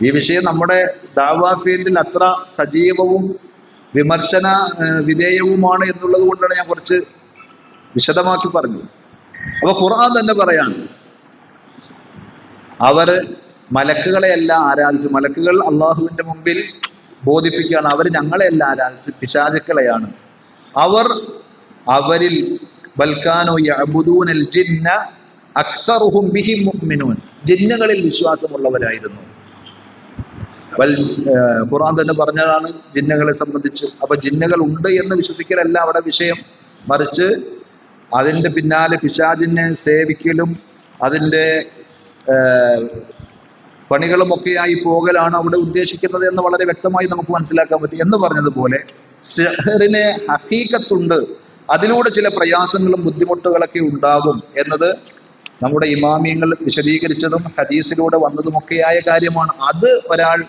ഈ വിഷയം നമ്മുടെ ദഅ്വാ ഫീൽഡിൽ അത്ര സജീവവും വിമർശന വിധേയവുമാണ് എന്നുള്ളത് കൊണ്ടാണ് ഞാൻ കുറച്ച് വിശദമാക്കി പറഞ്ഞത്. അപ്പൊ ഖുർആൻ തന്നെ പറയാണ്, അവർ മലക്കുകളെയല്ല ആരാധിച്ചു, മലക്കുകൾ അള്ളാഹുവിന്റെ മുമ്പിൽ ബോധിപ്പിക്കുകയാണ്, അവർ ഞങ്ങളെയല്ല ആരാധിച്ച് പിശാചുക്കളെയാണ്. അവരിൽ ബൽക്കാനോ യഅ്ബുദൂനൽ ജിന്ന അക്സറുഹും ബിഹിം മുഅ്മിനൂൻ, ജിന്നുകളിൽ വിശ്വാസമുള്ളവരായിരുന്നു. ഖുർആൻ തന്നെ പറഞ്ഞതാണ് ജിന്നുകളെ സംബന്ധിച്ച്. അപ്പൊ ജിന്നുകൾ ഉണ്ട് എന്ന് വിശ്വസിക്കലല്ല അവിടെ വിഷയം, മറിച്ച് അതിന്റെ പിന്നാലെ പിശാചിനെ സേവിക്കലും അതിന്റെ പണികളുമൊക്കെയായി പോകലാണ് അവിടെ ഉദ്ദേശിക്കുന്നത് എന്ന് വളരെ വ്യക്തമായി നമുക്ക് മനസ്സിലാക്കാൻ പറ്റും. എന്ന് പറഞ്ഞതുപോലെ സിഹറിന് ഹഖീഖത്തുണ്ട്, അതിലൂടെ ചില പ്രയാസങ്ങളും ബുദ്ധിമുട്ടുകളൊക്കെ ഉണ്ടാകും എന്നത് നമ്മുടെ ഇമാമിയങ്ങൾ വിശദീകരിച്ചതും ഹദീസിലൂടെ വന്നതുമൊക്കെയായ കാര്യമാണ്. അത് ഒരാൾ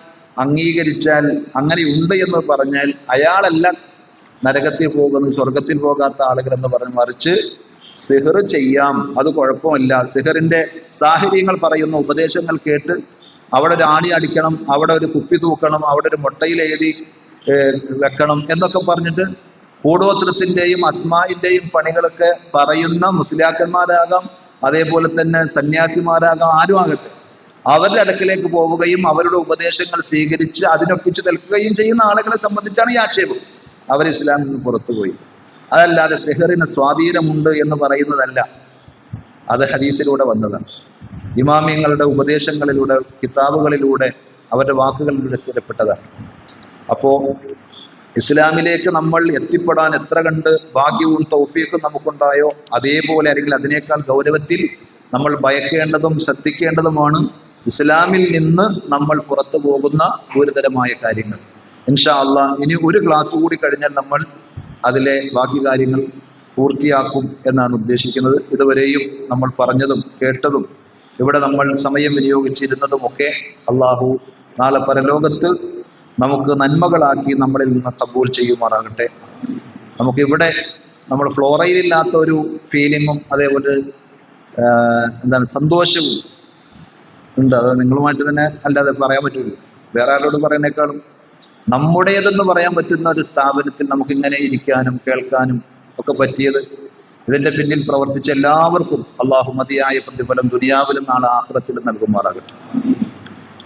അംഗീകരിച്ചാൽ, അങ്ങനെയുണ്ട് എന്ന് പറഞ്ഞാൽ അയാളല്ല നരകത്തിൽ പോകുന്നു, സ്വർഗത്തിൽ പോകാത്ത ആളുകൾ എന്ന് പറഞ്ഞു, മറിച്ച് സിഹർ ചെയ്യാം, അത് കുഴപ്പമില്ല, സിഹറിന്റെ സാഹചര്യങ്ങൾ പറയുന്ന ഉപദേശങ്ങൾ കേട്ട് അവിടെ ഒരു ആണി അടിക്കണം, അവിടെ ഒരു കുപ്പി തൂക്കണം, അവിടെ ഒരു മുട്ടയിൽ എഴുതി വെക്കണം എന്നൊക്കെ പറഞ്ഞിട്ട് കൂടോത്രത്തിന്റെയും അസ്മായിന്റെയും പണികളൊക്കെ പറയുന്ന മുസ്ലിയാക്കന്മാരാകാം, അതേപോലെ തന്നെ സന്യാസിമാരാകാം, ആരും ആകട്ടെ, അവരുടെ അടുക്കിലേക്ക് പോവുകയും അവരുടെ ഉപദേശങ്ങൾ സ്വീകരിച്ച് അതിനൊപ്പിച്ച് നിൽക്കുകയും ചെയ്യുന്ന ആളുകളെ സംബന്ധിച്ചാണ് ഈ ആക്ഷേപം. അവർ ഇസ്ലാമിൽ നിന്ന് പുറത്തുപോയി. അതല്ലാതെ സിഹറിന് സ്വാധീനമുണ്ട് എന്ന് പറയുന്നതല്ല, അത് ഹദീസിലൂടെ വന്നതാണ്. ഇമാമിയങ്ങളുടെ ഉപദേശങ്ങളിലൂടെ, കിതാബുകളിലൂടെ, അവരുടെ വാക്കുകളിലൂടെ സ്ഥിരപ്പെട്ടതാണ്. അപ്പോ ഇസ്ലാമിലേക്ക് നമ്മൾ എത്തിപ്പെടാൻ എത്ര കണ്ട് ഭാഗ്യവും തൗഫീഖും നമുക്കുണ്ടായോ അതേപോലെ, അല്ലെങ്കിൽ അതിനേക്കാൾ ഗൗരവത്തിൽ നമ്മൾ ഭയക്കേണ്ടതും ശ്രദ്ധിക്കേണ്ടതുമാണ് ഇസ്ലാമിൽ നിന്ന് നമ്മൾ പുറത്തു പോകുന്ന ഗുരുതരമായ കാര്യങ്ങൾ. ഇൻഷാ അല്ലാഹ് ഇനി ഒരു ക്ലാസ് കൂടി കഴിഞ്ഞാൽ നമ്മൾ അതിലെ ബാക്കി കാര്യങ്ങൾ പൂർത്തിയാക്കും എന്നാണ് ഉദ്ദേശിക്കുന്നത്. ഇതുവരെയും നമ്മൾ പറഞ്ഞതും കേട്ടതും ഇവിടെ നമ്മൾ സമയം വിനിയോഗിച്ചിരുന്നതുമൊക്കെ അള്ളാഹു നാളെ പരലോകത്ത് നമുക്ക് നന്മകളാക്കി നമ്മളിൽ നിന്ന് കബൂൽ ചെയ്യുമാറാകട്ടെ. നമുക്കിവിടെ നമ്മൾ ഫ്ലോറയിലില്ലാത്ത ഒരു ഫീലിങ്ങും അതേപോലെ എന്താണ് സന്തോഷവും ഉണ്ട്. അത് നിങ്ങളുമായിട്ട് തന്നെ അല്ലാതെ പറയാൻ പറ്റുള്ളൂ. വേറെ ആരോട് പറയുന്നേക്കാളും നമ്മുടേതെന്ന് പറയാൻ പറ്റുന്ന ഒരു സ്ഥാപനത്തിൽ നമുക്ക് ഇങ്ങനെ ഇരിക്കാനും കേൾക്കാനും ഒക്കെ പറ്റിയത്, ഇതിന്റെ പിന്നിൽ പ്രവർത്തിച്ച എല്ലാവർക്കും അള്ളാഹു മതിയായ പ്രതിഫലം ദുനിയാവിലും നാളെ ആഖിറത്തിലും നൽകുമാറാകട്ടെ.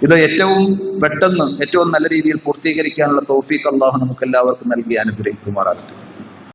ഇത് ഏറ്റവും പെട്ടെന്ന് ഏറ്റവും നല്ല രീതിയിൽ പൂർത്തീകരിക്കാനുള്ള തൗഫീഖ് അള്ളാഹു നമുക്ക് എല്ലാവർക്കും നൽകി അനുഗ്രഹിക്കുമാറാകട്ടെ.